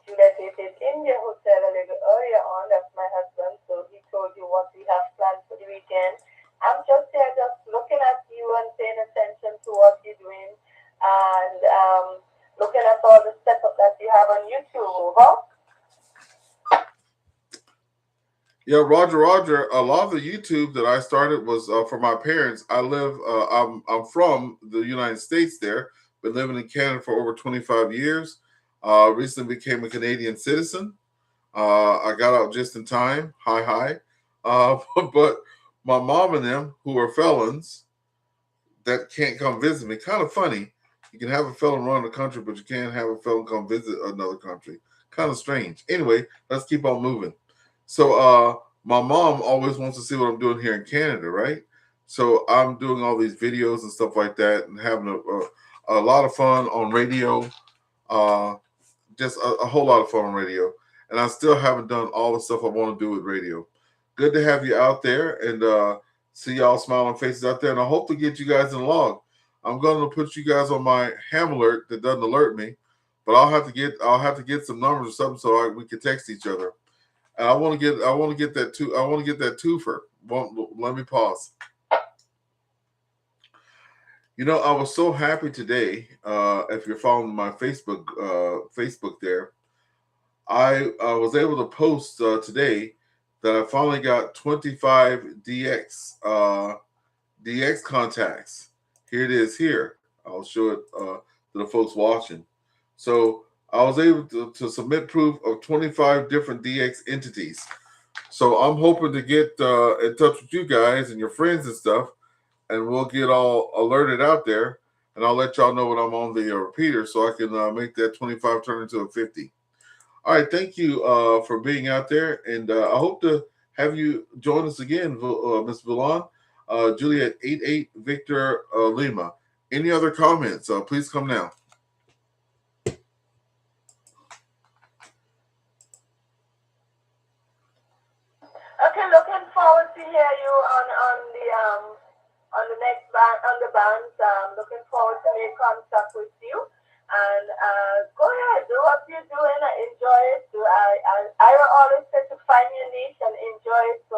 Juliet in the hotel a little earlier on. That's my husband, so he told you what we have planned for the weekend. I'm just here, just looking at you and paying attention to what you're doing, and looking at all the setup that you have on YouTube. Over. Yeah, Roger. A lot of the YouTube that I started was for my parents. I'm from the United States there. Been living in Canada for over 25 years. Recently became a Canadian citizen. I got out just in time. Hi. But my mom and them, who are felons, that can't come visit me. Kind of funny. You can have a felon run the country, but you can't have a felon come visit another country. Kind of strange. Anyway, let's keep on moving. So my mom always wants to see what I'm doing here in Canada, right? So I'm doing all these videos and stuff like that and having a lot of fun on radio, just a whole lot of fun on radio. And I still haven't done all the stuff I want to do with radio. Good to have you out there and see y'all smiling faces out there. And I hope to get you guys in the log. I'm going to put you guys on my ham alert that doesn't alert me, but I'll have to get some numbers or something so we can text each other. And I want to get that twofer. Let me pause. You know, I was so happy today. If you're following my Facebook there, I was able to post today that I finally got 25 DX contacts. Here it is here. I'll show it to the folks watching. So I was able to submit proof of 25 different DX entities. So I'm hoping to get in touch with you guys and your friends and stuff, and we'll get all alerted out there, and I'll let y'all know when I'm on the repeater so I can make that 25 turn into a 50. All right, thank you for being out there, and I hope to have you join us again, Ms. Villan. Juliet 88 Victor Lima. Any other comments? Please come now. Okay, looking forward to hear you on the next band, on the bands. Looking forward to make contact with you. And go ahead, do what you're doing. I enjoy it. I always say to find your niche and enjoy it. So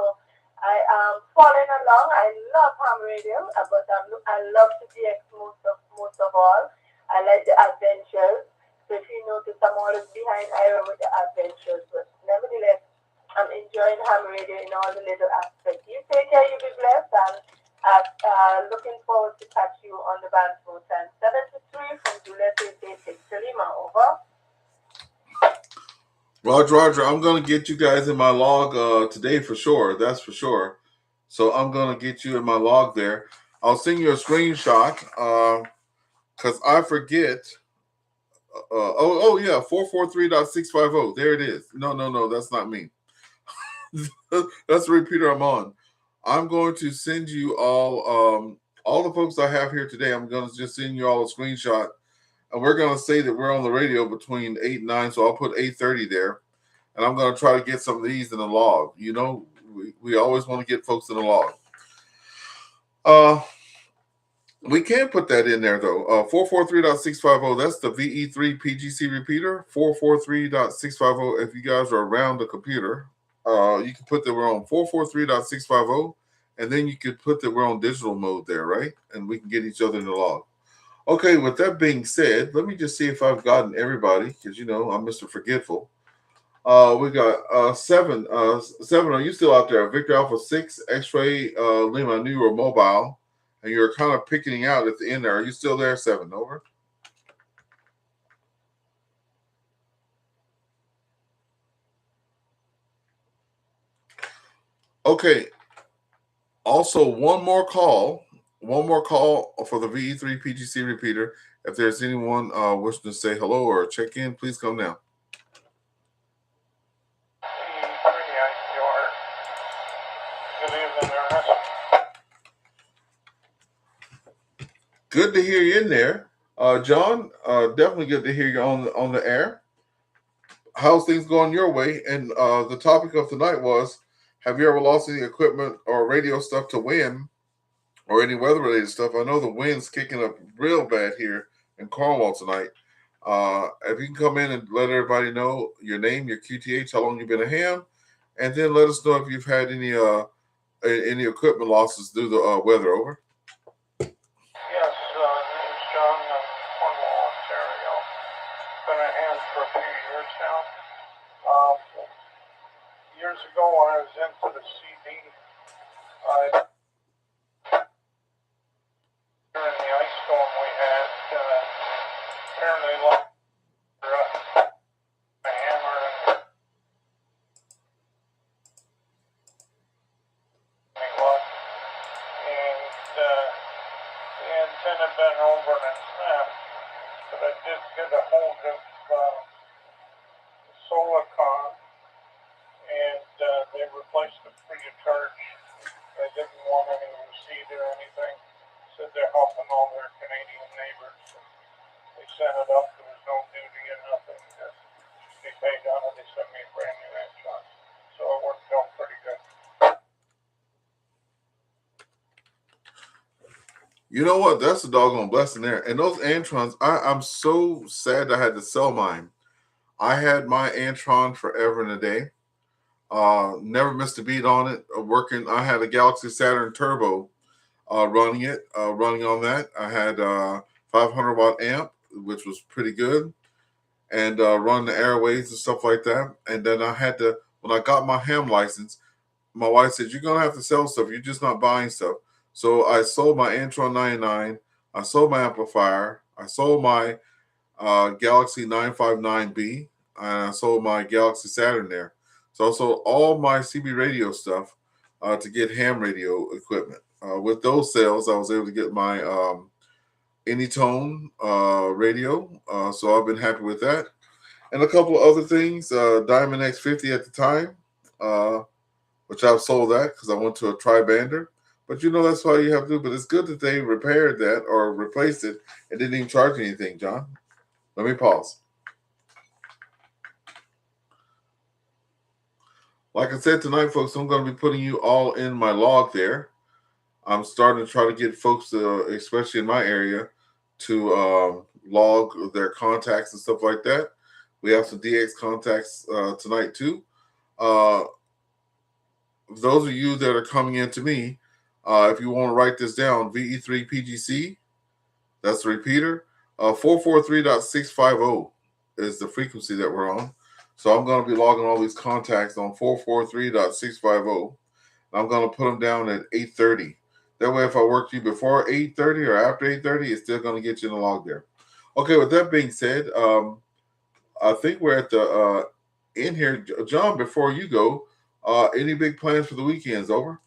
I am following along. I love ham radio, but I love to DX most of all. I like the adventures. So if you notice, I'm always behind Ira with the adventures. But nevertheless, I'm enjoying ham radio in all the little aspects. You take care, you be blessed, and looking forward to catch you on the band more time. 7 to 3 from Juliet 88 Lima, over. Roger, I'm going to get you guys in my log today for sure. That's for sure. So I'm going to get you in my log there. I'll send you a screenshot because I forget. Yeah, 443.650. There it is. No, that's not me. That's the repeater I'm on. I'm going to send you all the folks I have here today. I'm going to just send you all a screenshot, and we're going to say that we're on the radio between 8 and 9. So I'll put 8:30 there, and I'm going to try to get some of these in the log. You know, we always want to get folks in the log. We can put that in there though. 443.650. That's the VE3 PGC repeater. 443.650. If you guys are around the computer. You can put that we're on 443.650, and then you could put that we're on digital mode there, right? And we can get each other in the log. Okay, with that being said, let me just see if I've gotten everybody, because you know I'm Mr. Forgetful. We got 7. 7, are you still out there? Victor Alpha 6, X-Ray Lima. I knew you were mobile, and you're kind of picking out at the end there. Are you still there? 7, over. Okay. Also, one more call for the VE3 PGC repeater. If there's anyone wishing to say hello or check in, please come now. Good to hear you in there, John. Definitely good to hear you on the air. How's things going your way? And the topic of tonight was: have you ever lost any equipment or radio stuff to wind or any weather-related stuff? I know the wind's kicking up real bad here in Cornwall tonight. If you can come in and let everybody know your name, your QTH, how long you've been a ham, and then let us know if you've had any equipment losses due to weather, over. Yes, my name's John. I'm Cornwall, Ontario. Been a ham for a few years now. Years ago, when I was into the CD, during the ice storm we had, apparently lost a hammer and luck, and the antenna bent over and snapped. But I did get a hold of Solarcon, and they replaced it free of charge. They didn't want any receipt or anything. Said they're helping all their Canadian neighbors. They sent it up. There was no duty and nothing. Just be paid on it. They sent me a brand new Antron. So it worked out pretty good. You know what? That's a doggone blessing there. And those Antrons, I'm so sad I had to sell mine. I had my Antron forever and a day. Never missed a beat on it. Working, I had a Galaxy Saturn Turbo running on that. I had 500 watt amp, which was pretty good, and run the airwaves and stuff like that. And then I had to, when I got my ham license, my wife said, you're going to have to sell stuff. You're just not buying stuff. So I sold my Antron 99. I sold my amplifier. I sold my Galaxy 959B. And I sold my Galaxy Saturn there. So I sold all my CB radio stuff to get ham radio equipment. With those sales, I was able to get my Anytone radio. So I've been happy with that. And a couple of other things. Diamond X50 at the time. Which I've sold that because I went to a tri-bander. But that's all you have to do. But it's good that they repaired that or replaced it and didn't even charge anything, John. Let me pause. Like I said tonight, folks, I'm going to be putting you all in my log there. I'm starting to try to get folks, especially in my area, to log their contacts and stuff like that. We have some DX contacts tonight, too. Those of you that are coming in to me, if you want to write this down, VE3PGC, that's the repeater, 443.650 is the frequency that we're on. So I'm going to be logging all these contacts on 443.650. I'm going to put them down at 8:30. That way, if I work you before 8:30 or after 8:30, it's still going to get you in the log there. Okay, with that being said, I think we're at the end here. John, before you go, any big plans for the weekends? Over.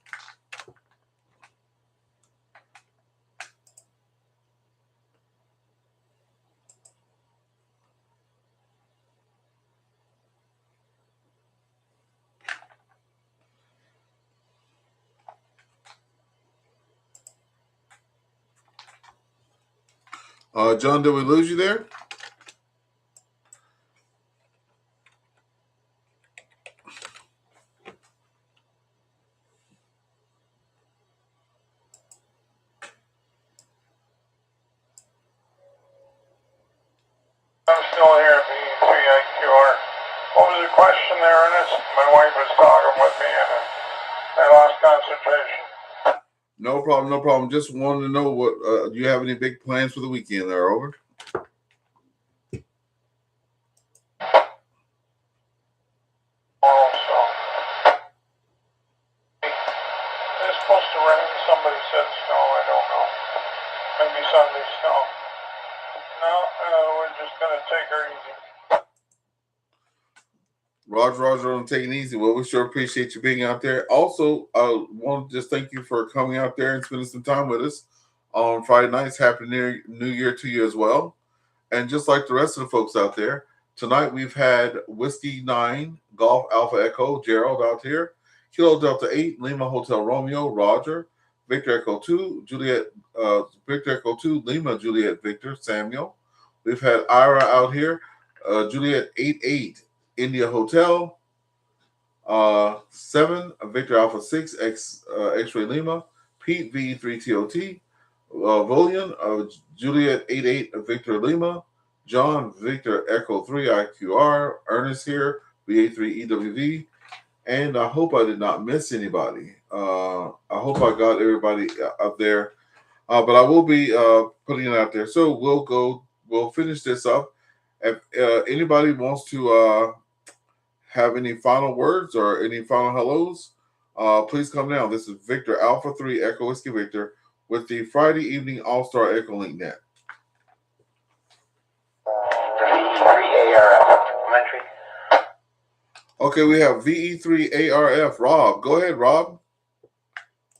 John, did we lose you there? I'm still here at VA3EWV. What was the question there, Ernest? My wife was talking with me and I lost concentration. No problem, no problem. Just wanted to know what do you have any big plans for the weekend there? Over. Also, it's supposed to rain. Somebody said snow. I don't know. Maybe Sunday snow. No, we're just gonna take her easy. Roger, I'm taking it easy. Well, we sure appreciate you being out there. Also, I want to just thank you for coming out there and spending some time with us on Friday nights. Happy New Year to you as well. And just like the rest of the folks out there, tonight we've had Whiskey 9, Golf Alpha Echo, Gerald out here, Kilo Delta 8, Lima Hotel Romeo, Roger, Victor Echo 2, Juliet, Victor Echo 2, Lima Juliet Victor, Samuel. We've had Ira out here, Juliet 88, India Hotel, 7, Victor Alpha 6, X-Ray Lima, Pete VE3TOT, Volian, Juliet 88, Victor Lima, John Victor Echo 3 IQR, Ernest here, VA3EWV, and I hope I did not miss anybody. I hope I got everybody up there, but I will be putting it out there. So we'll finish this up. If anybody wants to have any final words or any final hellos, please come down. This is Victor Alpha 3 Echo Whiskey Victor with the Friday evening AllStar EchoLink net. VE3ARF commentary. Okay, we have VE3ARF. Rob, go ahead, Rob.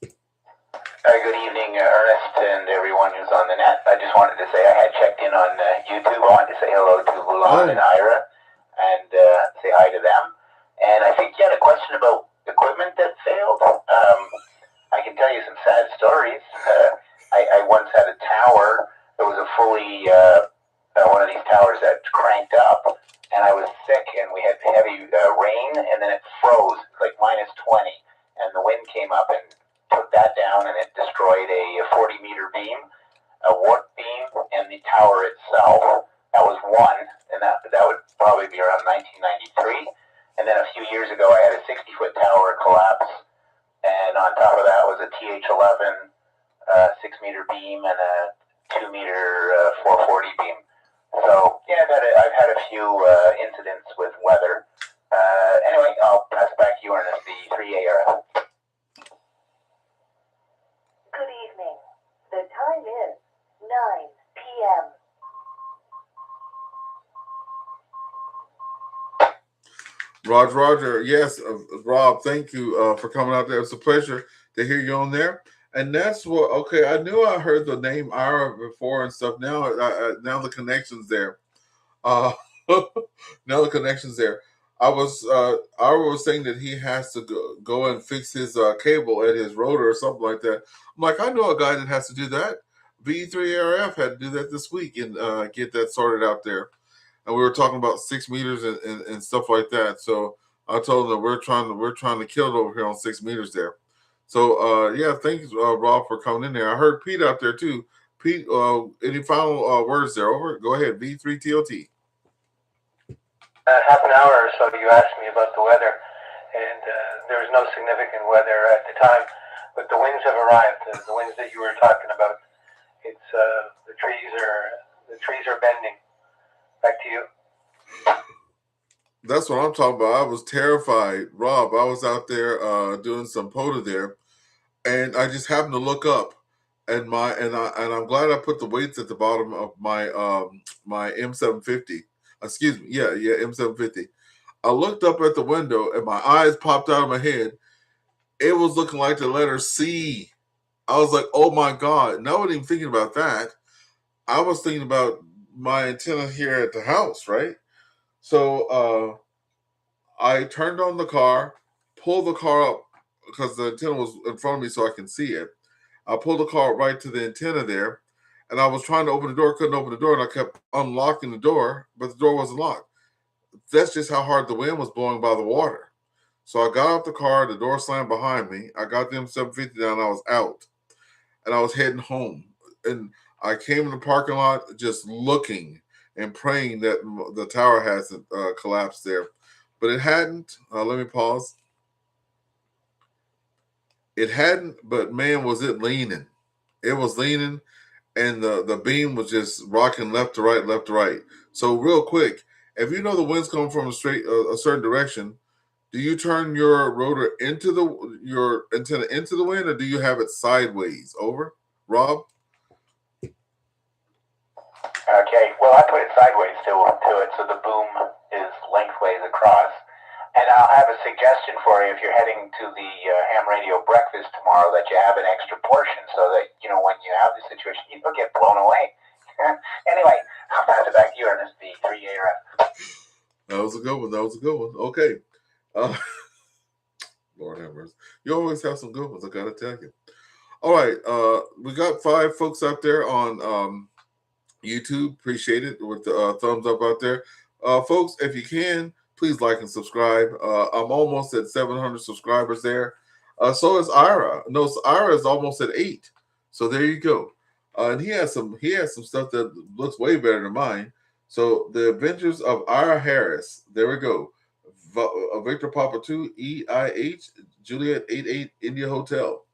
Good evening, Ernest, and everyone who's on the net. I just wanted to say I had checked in on YouTube. I wanted to say hello to Mulan and Ira and say hi to them. And I think you had a question about equipment that failed. I can tell you some sad stories. I once had a tower that was a fully, one of these towers that cranked up, and I was sick, and we had heavy rain, and then it froze, like -20, and the wind came up and took that down, and it destroyed a 40-meter beam, a warp beam, and the tower itself. That was one, and that would probably be around 1993. And then a few years ago, I had a 60-foot tower collapse, and on top of that was a TH11 6-meter beam and a 2-meter 440 beam. So yeah, I've had a few incidents with weather. Anyway, I'll pass back to you, Ernest, the 3AR. Roger. Yes, Rob, thank you for coming out there. It's a pleasure to hear you on there. And that's what. Okay, I knew I heard the name Ira before and stuff. Now, now the connection's there. Uh, now the connection's there. Ira was saying that he has to go and fix his cable at his rotor or something like that. I'm like, I know a guy that has to do that. VA3EWV had to do that this week and get that sorted out there. And we were talking about 6 meters and stuff like that. So I told him that we're trying to kill it over here on 6 meters there. So yeah, thanks Rob for coming in there. I heard Pete out there too. Pete, any final words there? Over. Go ahead. V3TOT. Half an hour or so, you asked me about the weather, and there was no significant weather at the time, but the winds have arrived. The winds that you were talking about, it's the trees are bending. Back to you. That's what I'm talking about. I was terrified, Rob. I was out there doing some POTA there, and I just happened to look up, and I'm glad I put the weights at the bottom of my my M750. Excuse me, yeah, M750. I looked up at the window, and my eyes popped out of my head. It was looking like the letter C. I was like, oh my God. And I wasn't even thinking about that. I was thinking about my antenna here at the house, right? So I turned on the car, pulled the car up because the antenna was in front of me so I can see it. I pulled the car right to the antenna there, and I was trying to open the door, couldn't open the door, and I kept unlocking the door, but the door wasn't locked. That's just how hard the wind was blowing by the water. So I got out the car, the door slammed behind me. I got the M750 down, I was out, and I was heading home. And I came in the parking lot just looking and praying that the tower hasn't collapsed there. But it hadn't. Let me pause. It hadn't, but man, was it leaning. It was leaning, and the beam was just rocking left to right, left to right. So real quick, if you know the wind's coming from a certain direction, do you turn your rotor into your antenna into the wind, or do you have it sideways? Over, Rob. Okay, well, I put it sideways to it, so the boom is lengthways across. And I'll have a suggestion for you if you're heading to the ham radio breakfast tomorrow, that you have an extra portion so that, you know, when you have the situation, you don't get blown away. Anyway, I'll pass it back to you on this V3EWV. That was a good one. Okay. Lord have mercy. You always have some good ones, I gotta tell you. All right. We got 5 folks out there on YouTube. Appreciate it with the thumbs up out there. Folks, if you can, please like and subscribe. I'm almost at 700 subscribers there. So is Ira. No, Ira is almost at 8. So there you go. And he has some stuff that looks way better than mine. So the Adventures of Ira Harris. There we go. Victor Papa 2 EIH Juliet 88 India Hotel.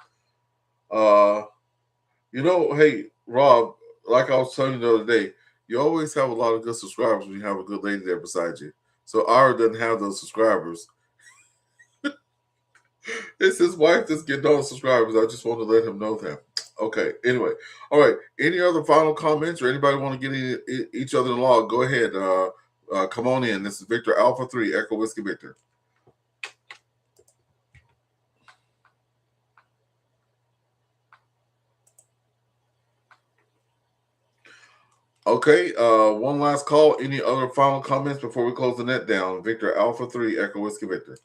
You know, hey Rob, like I was telling you the other day, you always have a lot of good subscribers when you have a good lady there beside you. So Ira doesn't have those subscribers. It's his wife that's getting all the subscribers. I just want to let him know that. Okay. Anyway, all right. Any other final comments, or anybody want to get each other in law? Go ahead. Come on in. This is Victor Alpha 3 Echo Whiskey Victor. Okay, one last call. Any other final comments before we close the net down? Victor Alpha 3 Echo Whiskey Victor.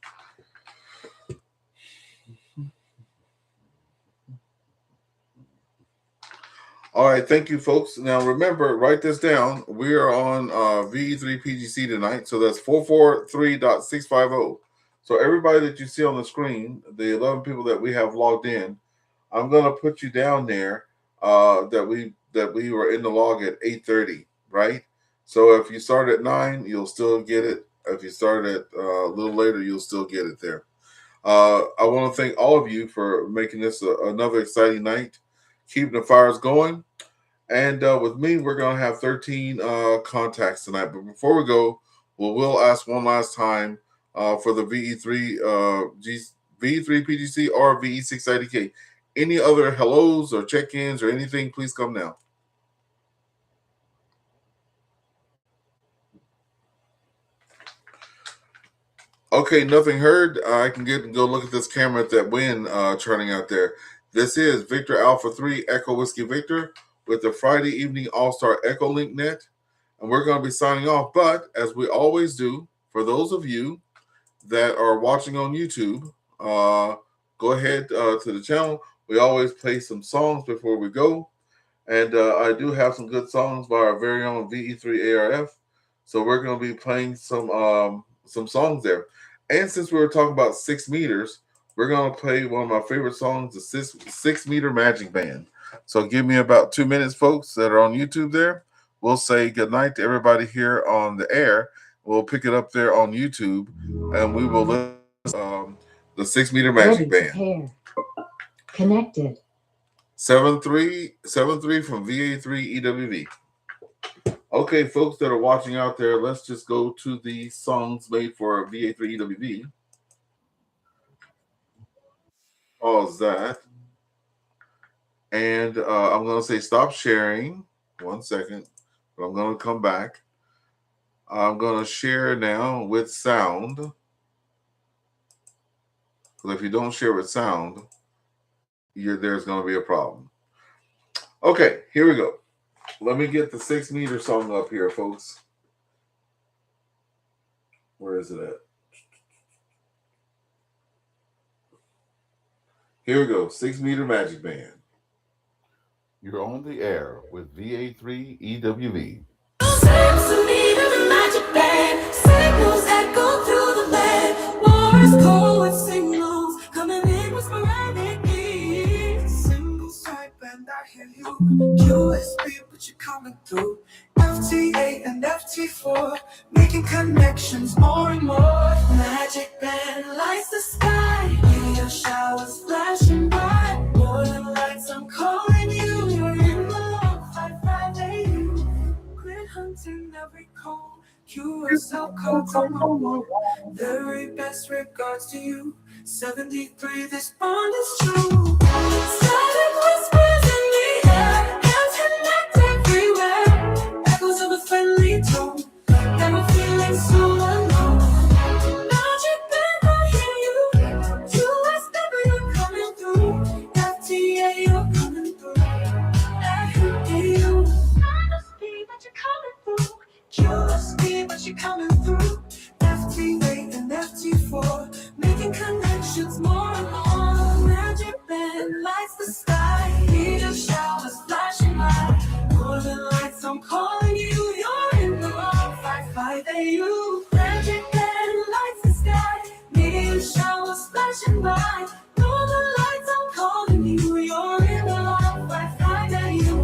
All right, thank you, folks. Now, remember, write this down. We are on VE3PGC tonight, so that's 443.650. So everybody that you see on the screen, the 11 people that we have logged in, I'm going to put you down there that we were in the log at 8:30, right? So if you start at 9, you'll still get it. If you start at a little later, you'll still get it there. I want to thank all of you for making this another exciting night, keeping the fires going. And with me, we're going to have 13 contacts tonight. But before we go, we'll ask one last time for the VE3 PGC or VE680K. Any other hellos or check-ins or anything, please come now. Okay, nothing heard. I can go look at this camera at that wind turning out there. This is Victor Alpha 3 Echo Whiskey Victor with the Friday evening AllStar EchoLink net. And we're going to be signing off. But as we always do, for those of you that are watching on YouTube, go ahead to the channel. We always play some songs before we go. And I do have some good songs by our very own VE3ARF. So we're going to be playing some songs there. And since we were talking about 6 meters, we're going to play one of my favorite songs, the 6 meter Magic Band. So give me about 2 minutes, folks, that are on YouTube there. We'll say goodnight to everybody here on the air. We'll pick it up there on YouTube, and we will listen the 6 meter Magic Band. Pair. Connected. 7373 from VA3EWV. Okay, folks that are watching out there, let's just go to the songs made for VA3EWV. Pause that. And I'm going to say stop sharing. 1 second. But I'm going to come back. I'm going to share now with sound. Because if you don't share with sound, there's going to be a problem. Okay, here we go. Let me get the 6 meter song up here, folks. Where is it at? Here we go. 6 meter Magic Band. You're on the air with VA3EWV. 6 meter Magic Band. Signals echo through the land. Morse code signals coming in with sporadic beats. Single sideband, I hear you. USB, but you're coming through. FTA and FT4, making connections more and more. Magic band lights the sky. Meteor showers flashing by. Northern lights, I'm calling you. You're in the long 558. Grid hunting every call. QSL codes on my wall. Very best regards to you. 73, this bond is true. Static whispers in the air. Hands connect everywhere. Echoes of a friendly tone. Never feeling so alone. Magic band, I hear you. US you're coming through. FTA, you're coming through. I hear you. Speed, but you're coming through. QSP, but you're coming through. FTA and FT4, making connections more and more. Magic band lights the sky. Meteor showers flashing by. Northern lights, I'm calling you. You're in the wrong 558. Magic band lights the sky. Meteor showers flashing by. Northern lights, I'm calling you. You're in the wrong 558.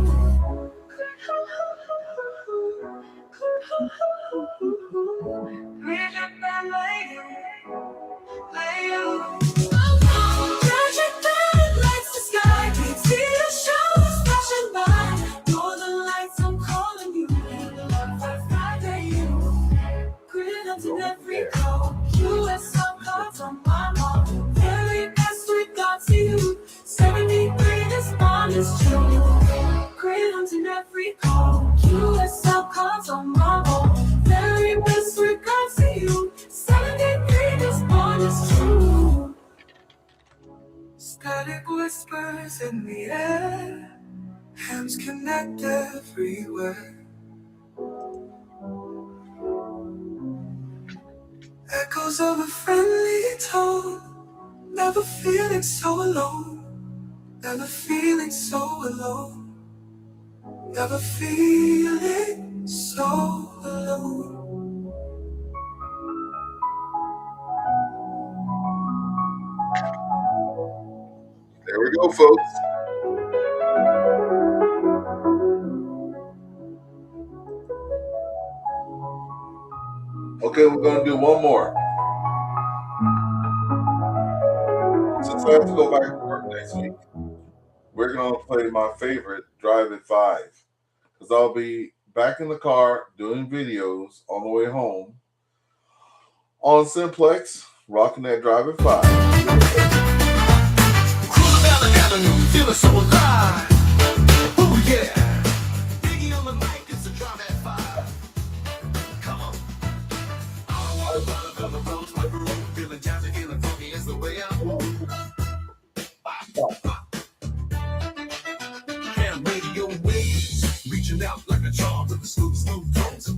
Magic band light you. Magic band lights the sky. See the showers flashing by. Northern lights, I'm calling you. Friday, grid hunting every call. QSL cards on my wall. Very best regard to you. 73, this bond is true. Grid hunting every call. QSL cards on my wall. Very best regards to you. 73, this bond is true. Static whispers in the air. Hands connect everywhere. Echoes of a friendly tone. Never feeling so alone. Never feeling so alone. Never feeling so alone. There we go, folks. Okay, we're going to do one more. Since I have to go back to work next week, we're going to play my favorite, Drive at 5. Because I'll be back in the car doing videos on the way home on Simplex, rocking that Drive at 5. Cruising down the avenue, feeling so alive. Oh yeah. Biggie on the mic, it's a Drive at 5. Come on. I don't want to run on the roads, my room.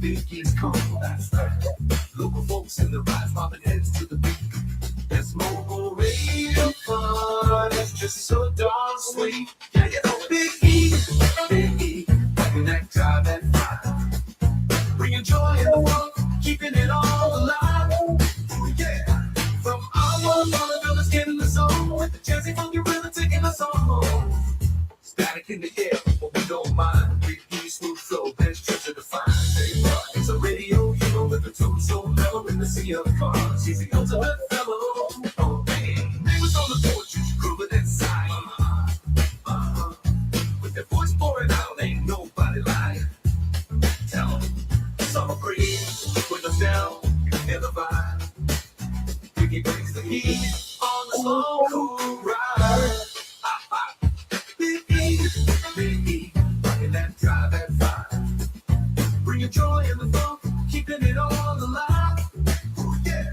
Big East come, that's right. Local folks in the rise, mobbing heads to the beat. This mobile radio fun is just so darn sweet. Yeah, you know, Big E, letting that drive and fire. Bringing joy in the world, keeping it all alive. Yeah, from our village getting the zone with the jazzy funky rhythm taking us on home. Static in the air, but we don't mind. Big E, smooth flow, best treasure to find. It's a radio, you know, with the tone so mellow in the sea of cars. He's the ultimate fellow. Oh, man. Neighbors on the porch, grooving inside. With their voice pouring out, ain't nobody lying. Tell them, summer breeze, put us down, in the vibe. Biggie brings the heat on the slow, cool ride. Biggie, rocking that drive at 5. Bringing joy in the funk, keeping it all alive. Ooh, yeah.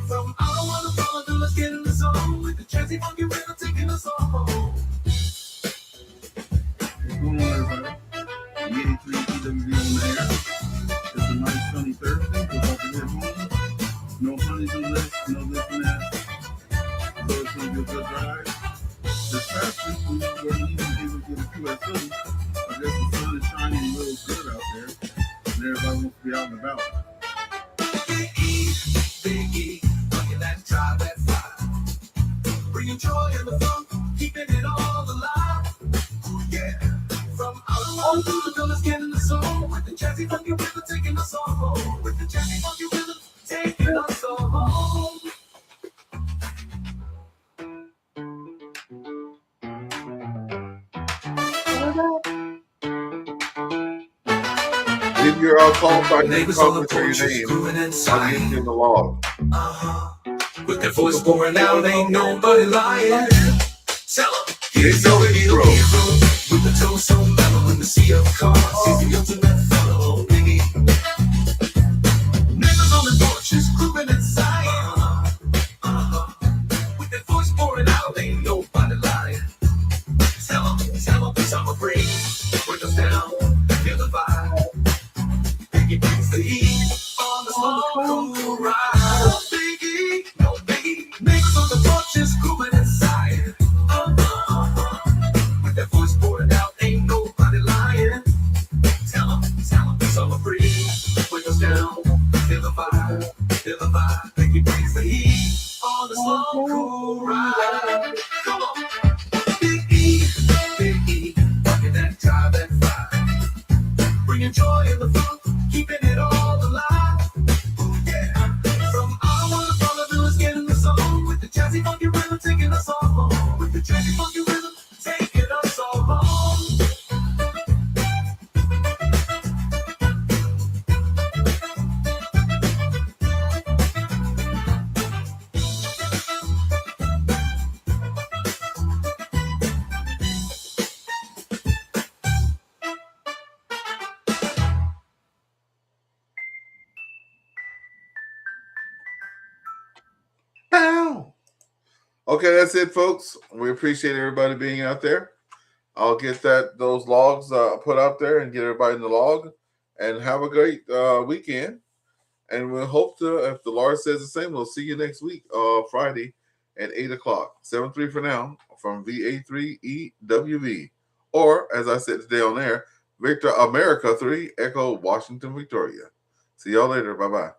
From our wonderful to let's get in the zone with the jazzy funky rhythm taking us all home. What's going on, everybody? VA3EWV on the air. It's a nice sunny Thursday. We're about to get home. No honeydew list, no this and that. So it's going to be a good ride. This past week, we weren't even able to get a QSO. I guess the sun is shining a little good out there. And everybody wants to be out and about. Biggie, rocking that drive at 5. Bringing joy in the funk, keeping it all alive. Ooh, yeah. From our own to the village, getting the zone with the jazzy funky rhythm taking us all home. With the jazzy funky rhythm taking us all home. Leave your qualified name, Neighbors on the comment for your porch, name. grooving I'll inside. get you in the log. With their voice pouring out, ain't nobody lying. Tell them, here's your hero. With the tone so mellow in the sea of cars. He's the ultimate fellow, Biggie. Neighbors on the porches, grooving inside. With their voice pouring out, ain't nobody lying. Tell them, summer breeze, bring us down, feel the vibe. Biggie brings the heat on the slow, cool ride. Biggie, no Biggie, neighbors on the porches, grooving inside. With their voice pouring out, ain't nobody lying. Tell them, summer breeze, bring us down, feel the vibe. Biggie brings the heat on the slow, cool ride. Come on, Biggie, rocking that drive at 5. Bringing joy in the funk, keeping it all alive. Ooh, yeah. From our wonderful village, getting the zone with the jazzy funky rhythm taking us all home. With the jazzy funky rhythm taking us all home. Pow! Okay, that's it, folks. We appreciate everybody being out there. I'll get those logs put out there and get everybody in the log. And have a great weekend. And we'll hope to, if the Lord says the same, we'll see you next week, Friday at 8 o'clock. 7-3 for now from VA3EWV. Or, as I said today on air, Victor America 3, Echo Washington, Victoria. See y'all later. Bye-bye.